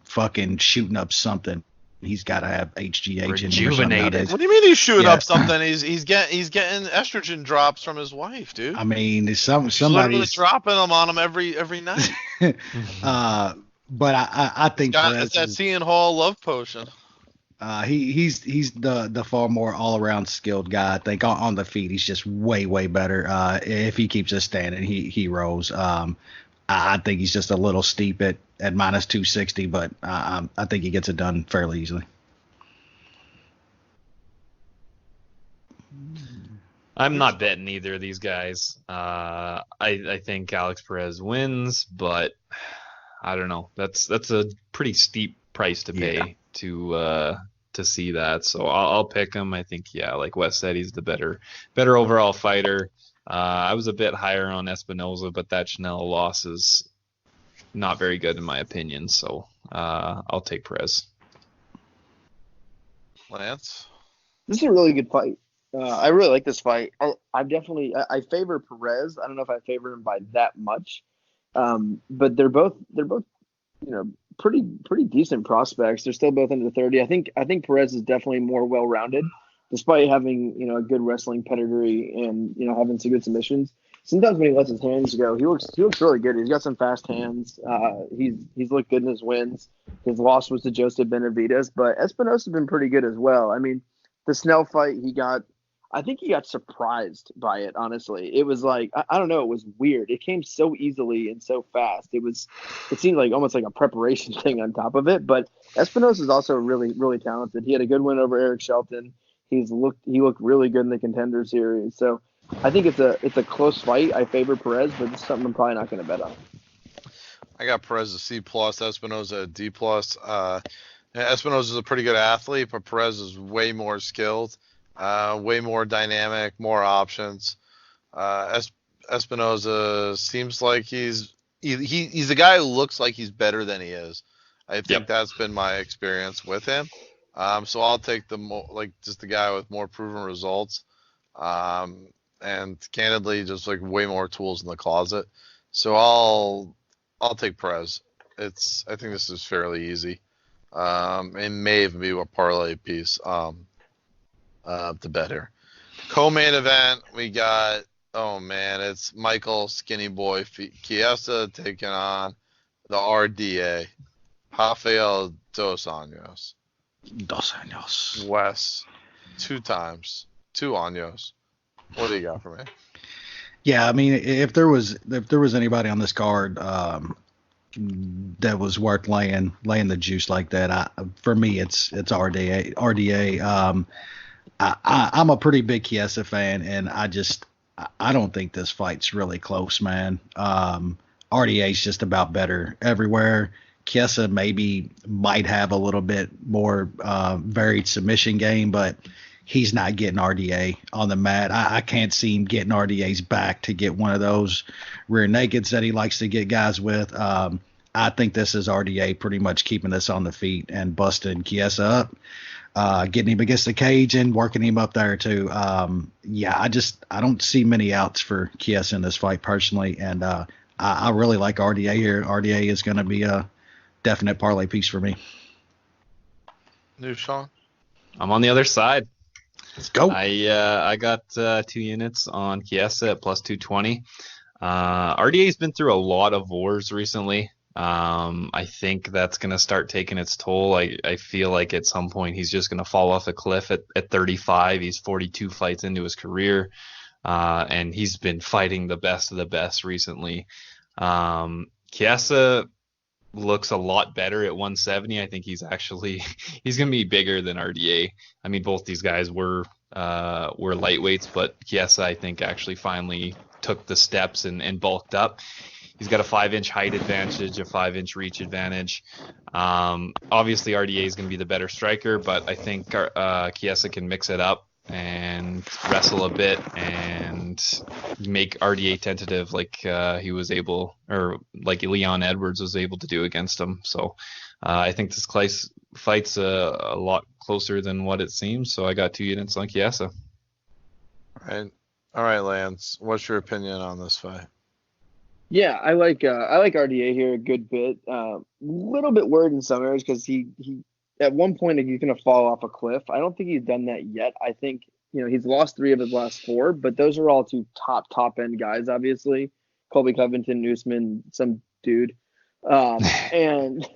fucking shooting up something. He's got to have HGH rejuvenated. What do you mean he's shooting up something? He's getting estrogen drops from his wife, dude. I mean, somebody's dropping them on him every night. But I think it's that Cian Hall love potion. He's the far more all around skilled guy. I think on the feet he's just way better. If he keeps us standing, he rolls. I think he's just a little steep at minus 260, but I think he gets it done fairly easily. I'm not betting either of these guys. I think Alex Perez wins, but I don't know. That's a pretty steep price to pay to see that. So I'll pick him. I think like Wes said, he's the better overall fighter. I was a bit higher on Espinoza, but that Chanel loss is not very good in my opinion. So I'll take Perez. Lance? This is a really good fight. I really like this fight. I favor Perez. I don't know if I favor him by that much, but they're both pretty decent prospects. They're still both under 30. I think Perez is definitely more well-rounded, despite having a good wrestling pedigree and having some good submissions. Sometimes when he lets his hands go, he looks really good. He's got some fast hands. He's looked good in his wins. His loss was to Joseph Benavidez, but Espinosa's been pretty good as well. I mean, the Snell fight, I think he got surprised by it, honestly. It was like, I don't know, it was weird. It came so easily and so fast. It seemed like almost like a preparation thing on top of it. But Espinosa is also really, really talented. He had a good win over Eric Shelton. He looked really good in the Contender Series. So I think it's a close fight. I favor Perez, but it's something I'm probably not going to bet on. I got Perez a C+, Espinosa a D+. Espinosa is a pretty good athlete, but Perez is way more skilled. Way more dynamic, more options. Espinosa seems like he's a guy who looks like he's better than he is. I think that's been my experience with him. So I'll take just the guy with more proven results. And candidly, just like way more tools in the closet. So I'll take Perez. I think this is fairly easy. It may even be a parlay piece. The better. Co-main event, we got, it's Michael Skinny Boy Chiesa taking on the RDA, Rafael Dos Anjos. Wes, 2 times, 2 Anjos. What do you got for me? Yeah, I mean, if there was anybody on this card that was worth laying the juice like that, for me it's RDA. I'm a pretty big Chiesa fan, and I don't think this fight's really close, man. RDA's just about better everywhere. Chiesa might have a little bit more varied submission game, but he's not getting RDA on the mat. I can't see him getting RDA's back to get one of those rear nakeds that he likes to get guys with. I think this is RDA pretty much keeping this on the feet and busting Chiesa up. Getting him against the cage and working him up there too. I don't see many outs for Chiesa in this fight personally, and I really like RDA here. RDA is going to be a definite parlay piece for me. New Sean? I'm on the other side. Let's go. I got 2 units on Chiesa at plus 220. RDA's been through a lot of wars recently. I think that's going to start taking its toll. I feel like at some point he's just going to fall off a cliff at 35. He's 42 fights into his career, and he's been fighting the best of the best recently. Chiesa looks a lot better at 170. I think he's going to be bigger than RDA. I mean, both these guys were lightweights, but Chiesa, I think, actually finally took the steps and bulked up. He's got a 5-inch height advantage, a 5-inch reach advantage. Obviously, RDA is going to be the better striker, but I think Chiesa can mix it up and wrestle a bit and make RDA tentative like he was able, or like Leon Edwards was able to do against him. So I think this fight's a lot closer than what it seems. So I got 2 units on Chiesa. All right, Lance. What's your opinion on this fight? Yeah, I like RDA here a good bit. Little bit worried in some areas because he at one point he's going to fall off a cliff. I don't think he's done that yet. I think he's lost 3 of his last 4, but those are all 2 top end guys. Obviously, Colby Covington, Usman, some dude, and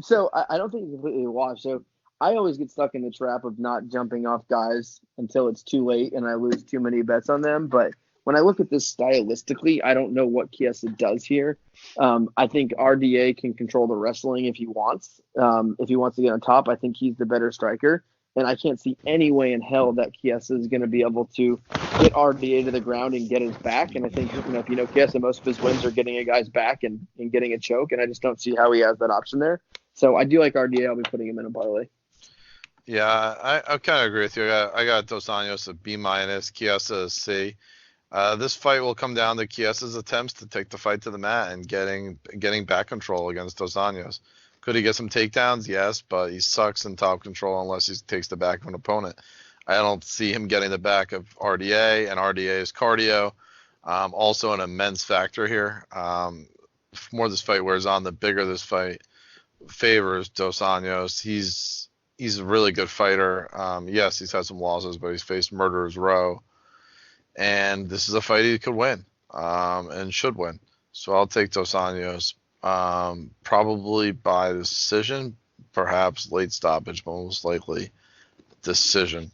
so I don't think he's completely washed. So I always get stuck in the trap of not jumping off guys until it's too late and I lose too many bets on them, but when I look at this stylistically, I don't know what Chiesa does here. I think RDA can control the wrestling if he wants. If he wants to get on top, I think he's the better striker. And I can't see any way in hell that Chiesa is going to be able to get RDA to the ground and get his back. And I think, if you know Chiesa, most of his wins are getting a guy's back and getting a choke. And I just don't see how he has that option there. So I do like RDA. I'll be putting him in a parlay. Yeah, I kind of agree with you. I got Dos Anjos a B-, Chiesa a C. This fight will come down to Chiesa's attempts to take the fight to the mat and getting back control against Dos Anjos. Could he get some takedowns? Yes, but he sucks in top control unless he takes the back of an opponent. I don't see him getting the back of RDA, and RDA's cardio. Also an immense factor here. The more this fight wears on, the bigger this fight favors Dos Anjos. He's a really good fighter. Yes, he's had some losses, but he's faced Murderer's Row. And this is a fight he could win and should win. So I'll take Dos Anjos probably by decision, perhaps late stoppage, but most likely decision.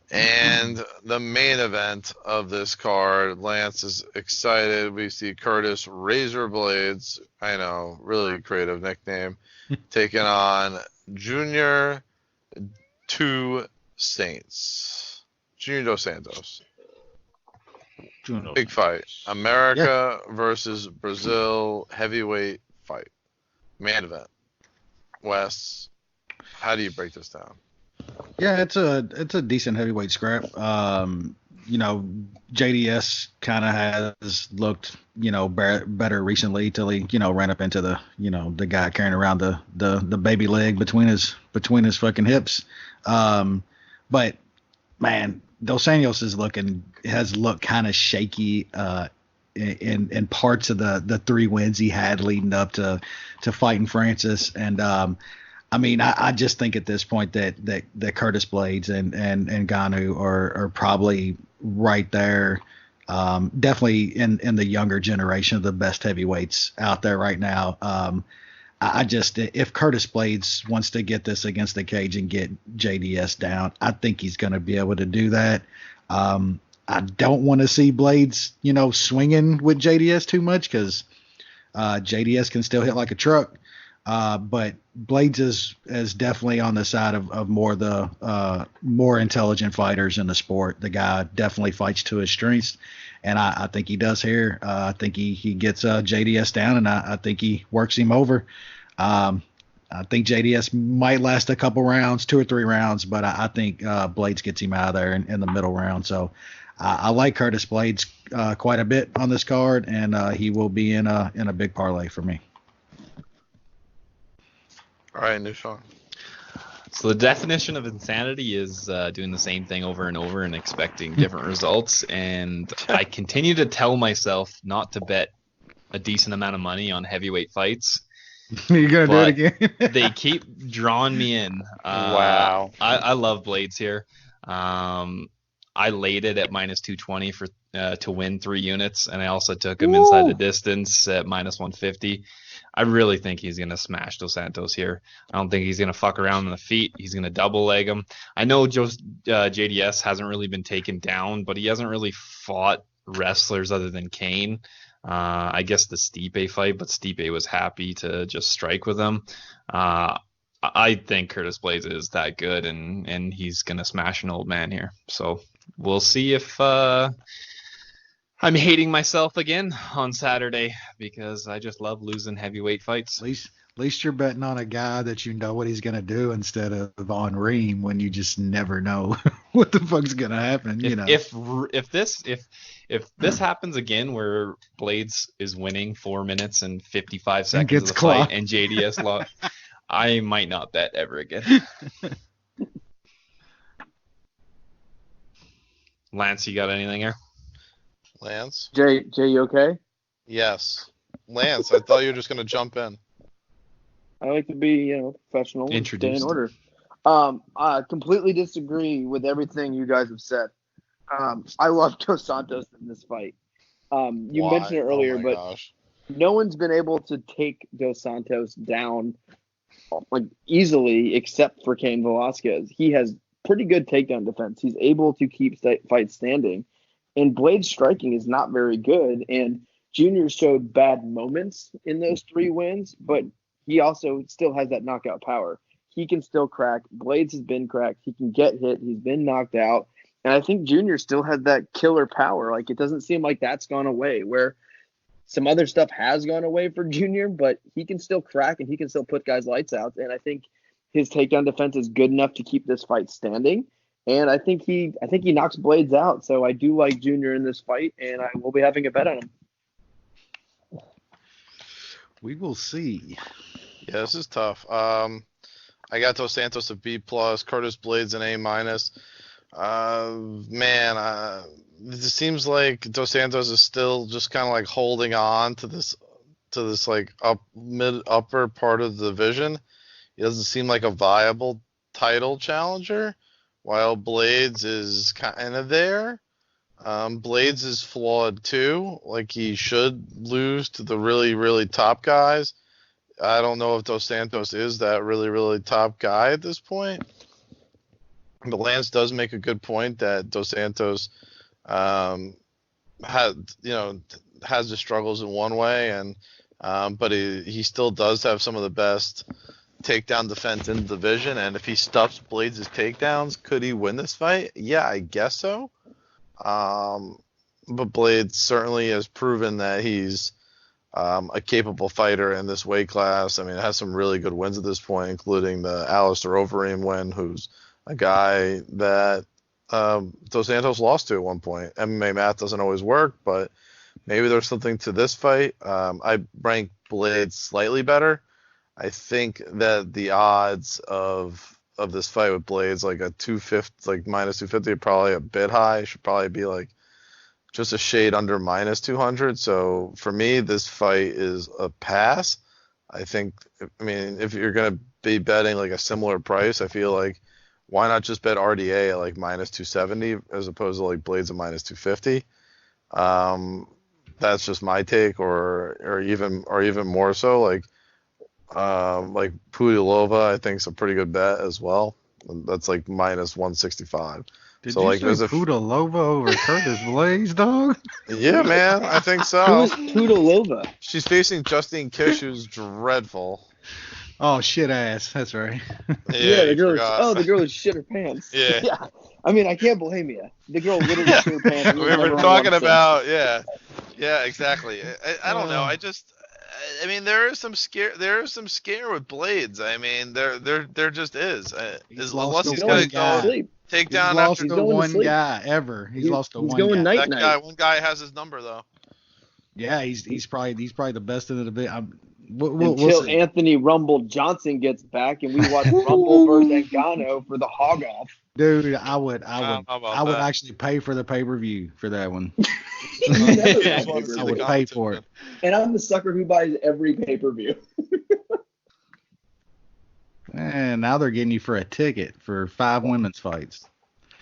And the main event of this card, Lance is excited. We see Curtis Razor Blaydes, I know, really creative nickname, taking on Junior Two Saints. Junior Dos Santos. Big fight. America versus Brazil heavyweight fight. Main event. Wes, how do you break this down? Yeah, it's a decent heavyweight scrap. JDS kind of has looked, better recently till he, ran up into the guy carrying around the baby leg between his fucking hips. But man, Dos Anjos has looked kind of shaky in parts of the 3 wins he had leading up to fighting Francis. And I just think at this point that Curtis Blaydes and Ngannou are probably right there. Definitely in the younger generation of the best heavyweights out there right now. If Curtis Blaydes wants to get this against the cage and get JDS down, I think he's going to be able to do that. I don't want to see Blaydes, swinging with JDS too much because JDS can still hit like a truck. But Blaydes is definitely on the side of more the more intelligent fighters in the sport. The guy definitely fights to his strengths, and I think he does here. I think he gets JDS down, and I think he works him over. I think JDS might last a couple rounds, 2 or 3 rounds, but I think Blaydes gets him out of there in the middle round. So I like Curtis Blaydes quite a bit on this card, and he will be in a big parlay for me. All right, Nushan. So the definition of insanity is doing the same thing over and over and expecting different results. And I continue to tell myself not to bet a decent amount of money on heavyweight fights. You're going to do it again? They keep drawing me in. Wow. I love Blaydes here. I laid it at minus 220 to win 3 units, and I also took him inside the distance at minus 150. I really think he's going to smash Dos Santos here. I don't think he's going to fuck around on the feet. He's going to double leg him. I know JDS hasn't really been taken down, but he hasn't really fought wrestlers other than Kane. I guess the Stipe fight, but Stipe was happy to just strike with him. I think Curtis Blaydes is that good, and he's going to smash an old man here. So we'll see if I'm hating myself again on Saturday because I just love losing heavyweight fights. At least you're betting on a guy that you know what he's going to do instead of on Reem when you just never know what the fuck's going to happen. If this happens again where Blaydes is winning 4 minutes and 55 seconds of the fight and JDS lost, I might not bet ever again. Lance, you got anything here? Lance? Jay, you okay? Yes. Lance, I thought you were just going to jump in. I like to be, professional and stay in order. I completely disagree with everything you guys have said. I love Dos Santos in this fight. You mentioned it earlier, no one's been able to take Dos Santos down easily except for Cain Velasquez. He has pretty good takedown defense. He's able to keep fights standing. And Blaydes' striking is not very good. And Junior showed bad moments in those 3 wins, but he also still has that knockout power. he can still crack. Blaydes has been cracked. He can get hit. He's been knocked out. And I think Junior still has that killer power. Like, it doesn't seem like that's gone away, where some other stuff has gone away for Junior, but he can still crack and he can still put guys' lights out. And I think his takedown defense is good enough to keep this fight standing. And I think he knocks Blaydes out. So I do like Junior in this fight, and I will be having a bet on him. We will see. Yeah, this is tough. I got Dos Santos a B+, Curtis Blaydes an A-. It just seems like Dos Santos is still just kind of like holding on to this like upper part of the division. He doesn't seem like a viable title challenger, while Blaydes is kind of there. Blaydes is flawed too. Like, he should lose to the really, really top guys. I don't know if Dos Santos is that really, really top guy at this point. But Lance does make a good point that Dos Santos has the struggles in one way, and but he still does have some of the best takedown defense in the division. And if he stuffs Blaydes' takedowns, could he win this fight? Yeah, I guess so. But Blaydes certainly has proven that he's a capable fighter in this weight class. I mean, it has some really good wins at this point, including the Alistair Overeem win, who's a guy that Dos Santos lost to at one point. MMA math doesn't always work, but maybe there's something to this fight. I rank Blaydes slightly better. I think that the odds of this fight with Blaydes, like a 250, like minus 250, are probably a bit high. It should probably be like just a shade under minus 200. So for me, this fight is a pass. I think, I mean, if you're going to be betting like a similar price, I feel like why not just bet RDA at like minus 270 as opposed to like Blaydes at minus 250? That's just my take, or even more so, like Pudilova, I think, is a pretty good bet as well. That's like minus 165. Did so you like, say Pudilova over Curtis Blaydes, dog? Yeah, man, I think so. Who's Pudilova? She's facing Justine Kish, who's dreadful. Oh, shit ass. That's right. Yeah, the girl who shit her pants. Yeah. I mean, I can't blame you. The girl literally shit her pants. We were talking about, yeah, exactly. I don't know. I mean, there is some scare with Blaydes. I mean, there just is. Unless he's going to go take down after the one guy ever. He's lost to one guy. One guy has his number though. Yeah, he's probably the best in the division. Until Anthony Rumble Johnson gets back and we watch Rumble versus Ngannou for the hog off. Dude, I would actually pay for the pay-per-view for that one. I would pay for it. And I'm the sucker who buys every pay-per-view. And now they're getting you for a ticket for 5 women's fights.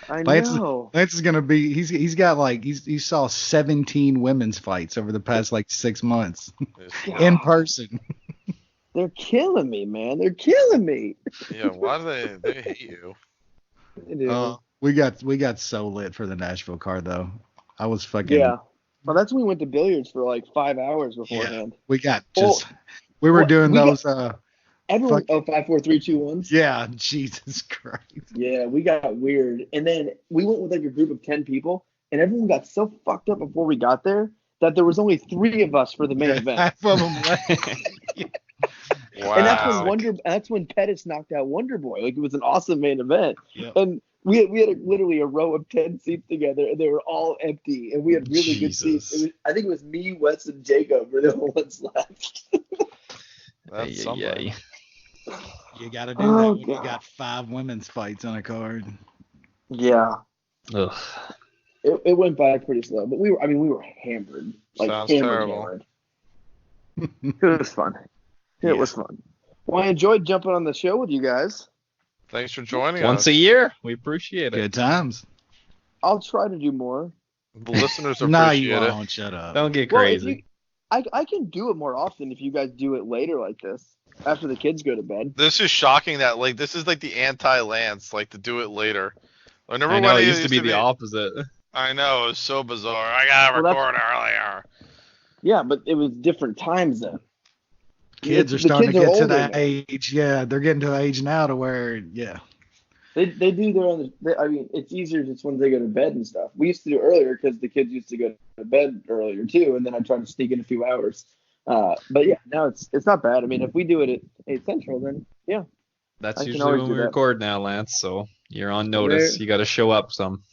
I know. Lance is gonna be. He saw 17 women's fights over the past like 6 months in person. They're killing me, man. They're killing me. Yeah, why do they hate you? They do. We got so lit for the Nashville card though. I was fucking. Yeah. Well, that's when we went to billiards for like 5 hours beforehand. Yeah, we got we were doing those. Everyone, 5, 4, 3, 2, 1s. Yeah, Jesus Christ. Yeah, we got weird, and then we went with like a group of 10 people, and everyone got so fucked up before we got there that there was only 3 of us for the main event. Half of them left. Wow. And that's when Pettis knocked out Wonder Boy. Like, it was an awesome main event, and we had literally a row of 10 seats together, and they were all empty, and we had really good seats. I think it was me, Wes, and Jacob were the only ones left. That's something. You got to do that when you got 5 women's fights on a card. Yeah. Ugh. It went by pretty slow, but we were hammered. Like, Sounds hammered. It was fun. It was fun. Well, I enjoyed jumping on the show with you guys. Thanks for joining us. Once a year. We appreciate it. Good times. I'll try to do more. The listeners appreciate it. No, you won't. Shut up. Don't get crazy. I can do it more often if you guys do it later like this. After the kids go to bed. This is shocking that, like, this is like the anti-Lance, like, to do it later. I know, it used to be the opposite. I know, it was so bizarre. I gotta record earlier. Yeah, but it was different times then. kids are The starting kids to are get to older that now. age. Yeah, they're getting to an age now to where, yeah. They do their own. I mean, it's easier just when they go to bed and stuff. We used to do earlier because the kids used to go to bed earlier too, and then I try to sneak in a few hours. But yeah, now it's not bad. I mean, if we do it at 8 Central, then yeah, That's I can usually always when do we that. record now, Lance. So you're on There- notice. You got to show up some.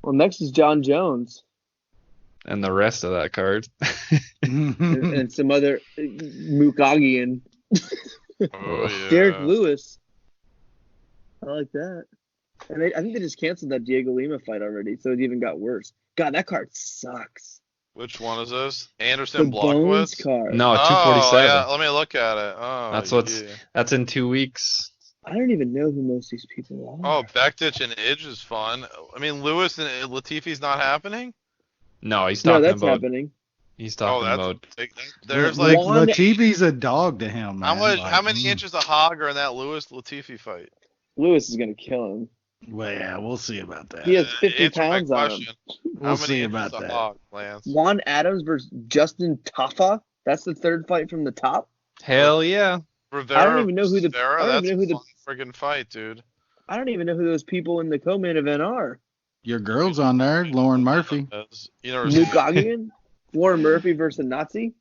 Well, next is John Jones And the rest of that card. and some other Mukagian. Oh, yeah. Derek Lewis. I like that. And I think they just canceled that Diego Lima fight already, so it even got worse. God, that card sucks. Which one is this? The Anderson Bones Blockwitz? card. No, Oh, 247. yeah. Let me look at it. Oh, That's in 2 weeks. I don't even know who most of these people are. Oh, Bektic and Idge is fun. I mean, Lewis and Latifi's not happening? No, he's No, talking that's about. happening. He's Oh, talking that's about. big. There's like Latifi's a dog to him, man. how many inches of hog are in that Lewis Latifi fight? Lewis is going to kill him. Well, yeah, we'll see about that. He has 50 Answer my pounds on him. question. We'll How see many about inches of that. hog, Lance? Juan Adams versus Justin Taffa. That's the third fight from the top. Hell yeah. Rivera I don't even know who the- versus Vera, I don't that's even know who a fun friggin' fight, dude. I don't even know who those people in the co-main event are. Your girl's on there, Lauren Murphy. You know, Mukagian, Warren Murphy versus a Nazi.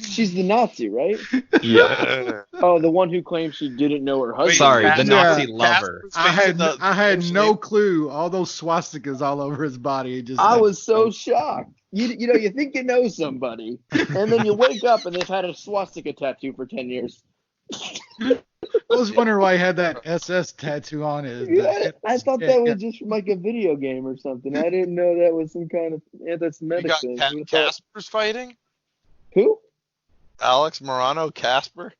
She's the Nazi, right? Yeah. Oh, the one who claims she didn't know her husband. Sorry, the Casper- Nazi lover. Casper's I facing had the- no clue. All those swastikas all over his body. Just I was so shocked. You know, you think you know somebody, and then you wake up and they've had a swastika tattoo for 10 years. I was wondering why he had that SS tattoo on his. Yeah, I thought that was just from like a video game or something. I didn't know that was some kind of You anti-Semitic got thing. Casper's fighting? Who? Alex Morano Casper?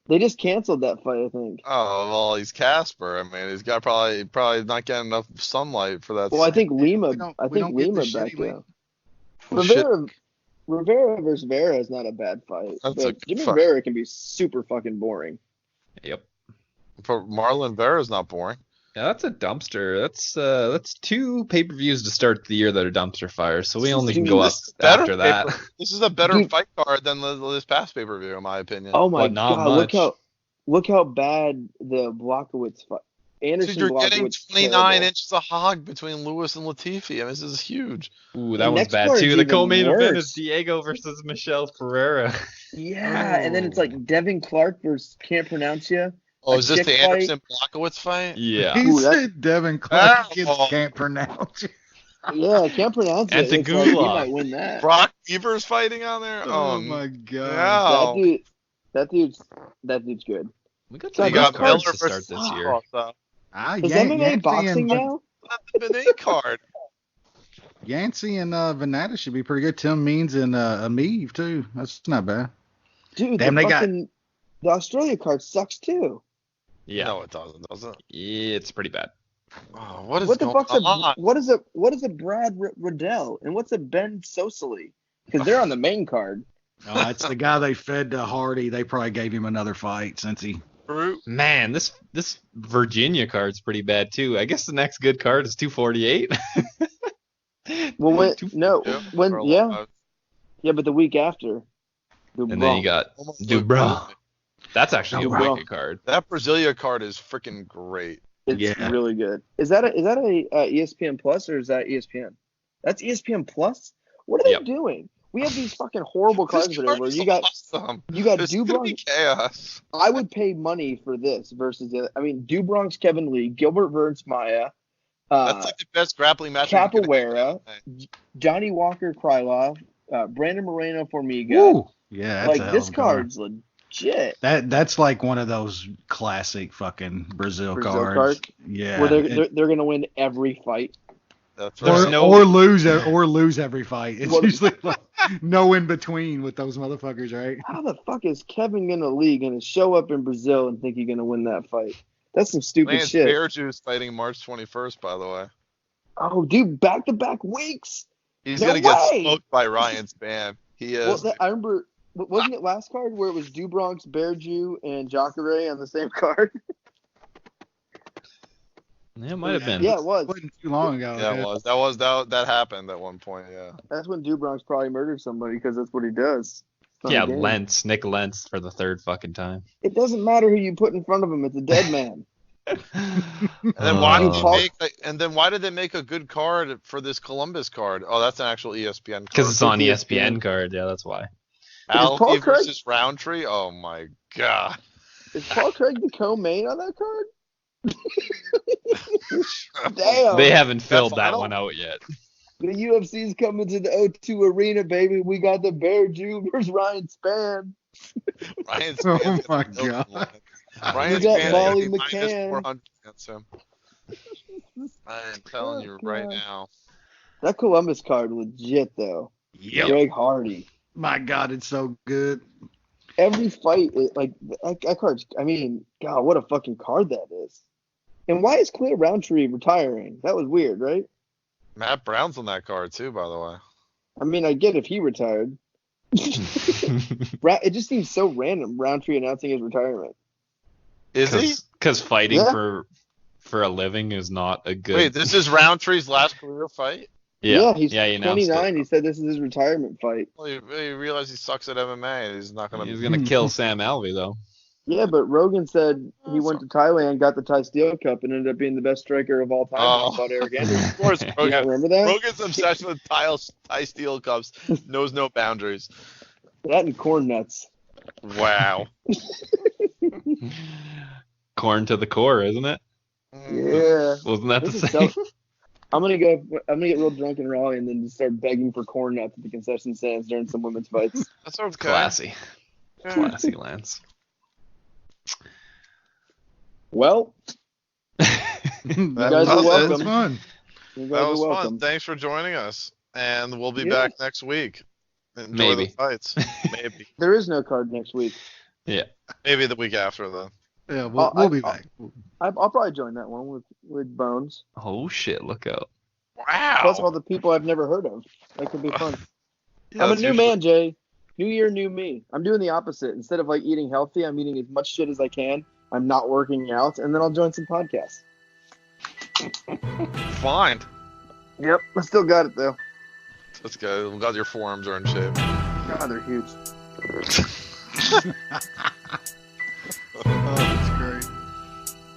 They just canceled that fight, I think. Oh, well, he's Casper. I mean, he's got probably not getting enough sunlight for that. Well, I think Lima. we don't- I we think don't get the Lima shitty back league. now. Well, shit. Rivera versus Vera is not a bad fight. That's But a Jimmy fight. Rivera can be super fucking boring. Yep. For Marlon Vera's not boring. Yeah, that's a dumpster. That's 2 pay-per-views to start the year that are dumpster fires. So we only can go up Better after that. This is a better Dude. fight card than this past pay-per-view, in my opinion. Oh my But not god! much. Look how bad the Blachowicz fight. Anderson Dude, you're getting Blachowicz 29 terrible. inches of hog between Lewis and Latifi. I mean, this is huge. Ooh, The that one's next bad card's too. The even co-main event worse. is Diego versus Michelle Ferreira. Yeah, and then it's like Devin Clark versus can't pronounce you. Oh, A is this chick the fight? Anderson Blachowicz fight? Yeah. He Ooh, that- said Devin Clark Oh. kids can't pronounce it. Yeah, can't pronounce it. Anton It's like, he Gulak. might win that. Brock Beaver's fighting on there? Oh, Oh, my god. no. That dude's good. We got So some You those got good Miller cards to versus start this year. Is MMA boxing now? The main card. Yancey and Venata should be pretty good. Tim Means and Ameev too. That's not bad. Dude, Damn, the Australia card sucks too. Yeah. No, it doesn't, does it? Yeah, it's pretty bad. Oh, what is What the going fuck's on? what is a Brad Riddell and what's a Ben Sosoli? Because they're on the main card. Oh, that's the guy they fed to Hardy. They probably gave him another fight since he. Brute. Man, this Virginia card's pretty bad too. I guess the next good card is 248. Well, Yeah, for a long time. but the week after. And then you got Almost Dubrow. like- That's actually a Dubrow. wicked card. That Brasilia card is freaking great. It's Yeah. really good. Is that a ESPN Plus or is that ESPN? That's ESPN Plus. What are they Yep. doing? We have these fucking horrible cards This there card where is you got awesome. Dubronx. It's gonna be chaos. I would pay money for this versus the other. I mean, Dubronx, Kevin Lee, Gilbert Burns, Maya, That's like the best grappling match. you could Capoeira, have. Johnny Walker, Krylov, Brandon Moreno, Formiga. Woo! Yeah, that's a Like hell this of a card. card's legit. That's like one of those classic fucking Brazil cards. card? Yeah. Where they're gonna win every fight. That's There's right. no- or lose every fight. It's Well, usually like no in between with those motherfuckers, right? How the fuck is Kevin gonna show up in Brazil and think he's gonna win that fight? That's some stupid Lance shit. Bearjuice fighting March 21st, by the way. Oh, dude, back-to-back weeks. He's No gonna get way! smoked by Ryan Spann. He is. Well, I remember, wasn't it last card where it was Dubronx, Bearju, and Jacare on the same card? Yeah, it might have been. Yeah, it was. It wasn't too long ago. Yeah, it was. That happened at one point. Yeah. That's when Dubronk's probably murdered somebody because that's what he does. Yeah, Nick Lentz for the third fucking time. It doesn't matter who you put in front of him; it's a dead man. And then why did they make a good card for this Columbus card? Oh, that's an actual ESPN card. Because it's on ESPN card. Yeah, that's why. Alki versus Roundtree. Oh my god. Is Paul Craig the co-main on that card? Damn. They haven't filled that one out yet. The UFC's coming to the O2 Arena, baby. We got the Bear Jew versus Ryan Spann. Ryan Spann. Oh my god. Ryan Spann Molly McCann. -400 against him. I am telling you right now. That Columbus card legit though. Yep. Greg Hardy. My god, it's so good. Every fight, that card's. I mean, God, what a fucking card that is. And why is Clear Roundtree retiring? That was weird, right? Matt Brown's on that card too, by the way. I mean, I get if he retired. It just seems so random. Roundtree announcing his retirement. Is he? Because fighting for a living is not a good. Wait, this is Roundtree's last career fight? Yeah, he's he 29. He said this is his retirement fight. Well, he realized he sucks at MMA. He's not gonna. He's gonna kill Sam Alvey though. Yeah, but Rogan said he went to Thailand, got the Thai Steel Cup, and ended up being the best striker of all time. About Eric Anderson. Of course, Rogan. Remember that? Rogan's obsession with Thai Steel Cups knows no boundaries. That and corn nuts. Wow. Corn to the core, isn't it? Yeah. Wasn't that the same? I'm gonna get real drunk in Raleigh and then just start begging for corn nuts at the concession stands during some women's fights. That sounds classy. Classy, Lance. Well, you guys are welcome. That was fun. You guys That was are welcome. fun. Thanks for joining us, and we'll be back next week. Enjoy Maybe the fights. Maybe. There is no card next week. Yeah. Maybe the week after though. Yeah, we'll be back. I'll probably join that one with Bones. Oh shit! Look out. Wow. Plus all the people I've never heard of. That could be fun. Yeah, I'm a that's new usually- man, Jay. New year, new me. I'm doing the opposite. Instead of eating healthy, I'm eating as much shit as I can. I'm not working out, and then I'll join some podcasts. Fine. Yep, I still got it though. Let's go. I'm glad your forearms are in shape. God, they're huge. Oh, that's great.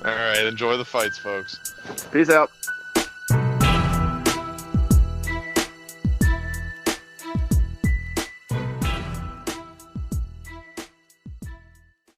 All right. Enjoy the fights, folks. Peace out.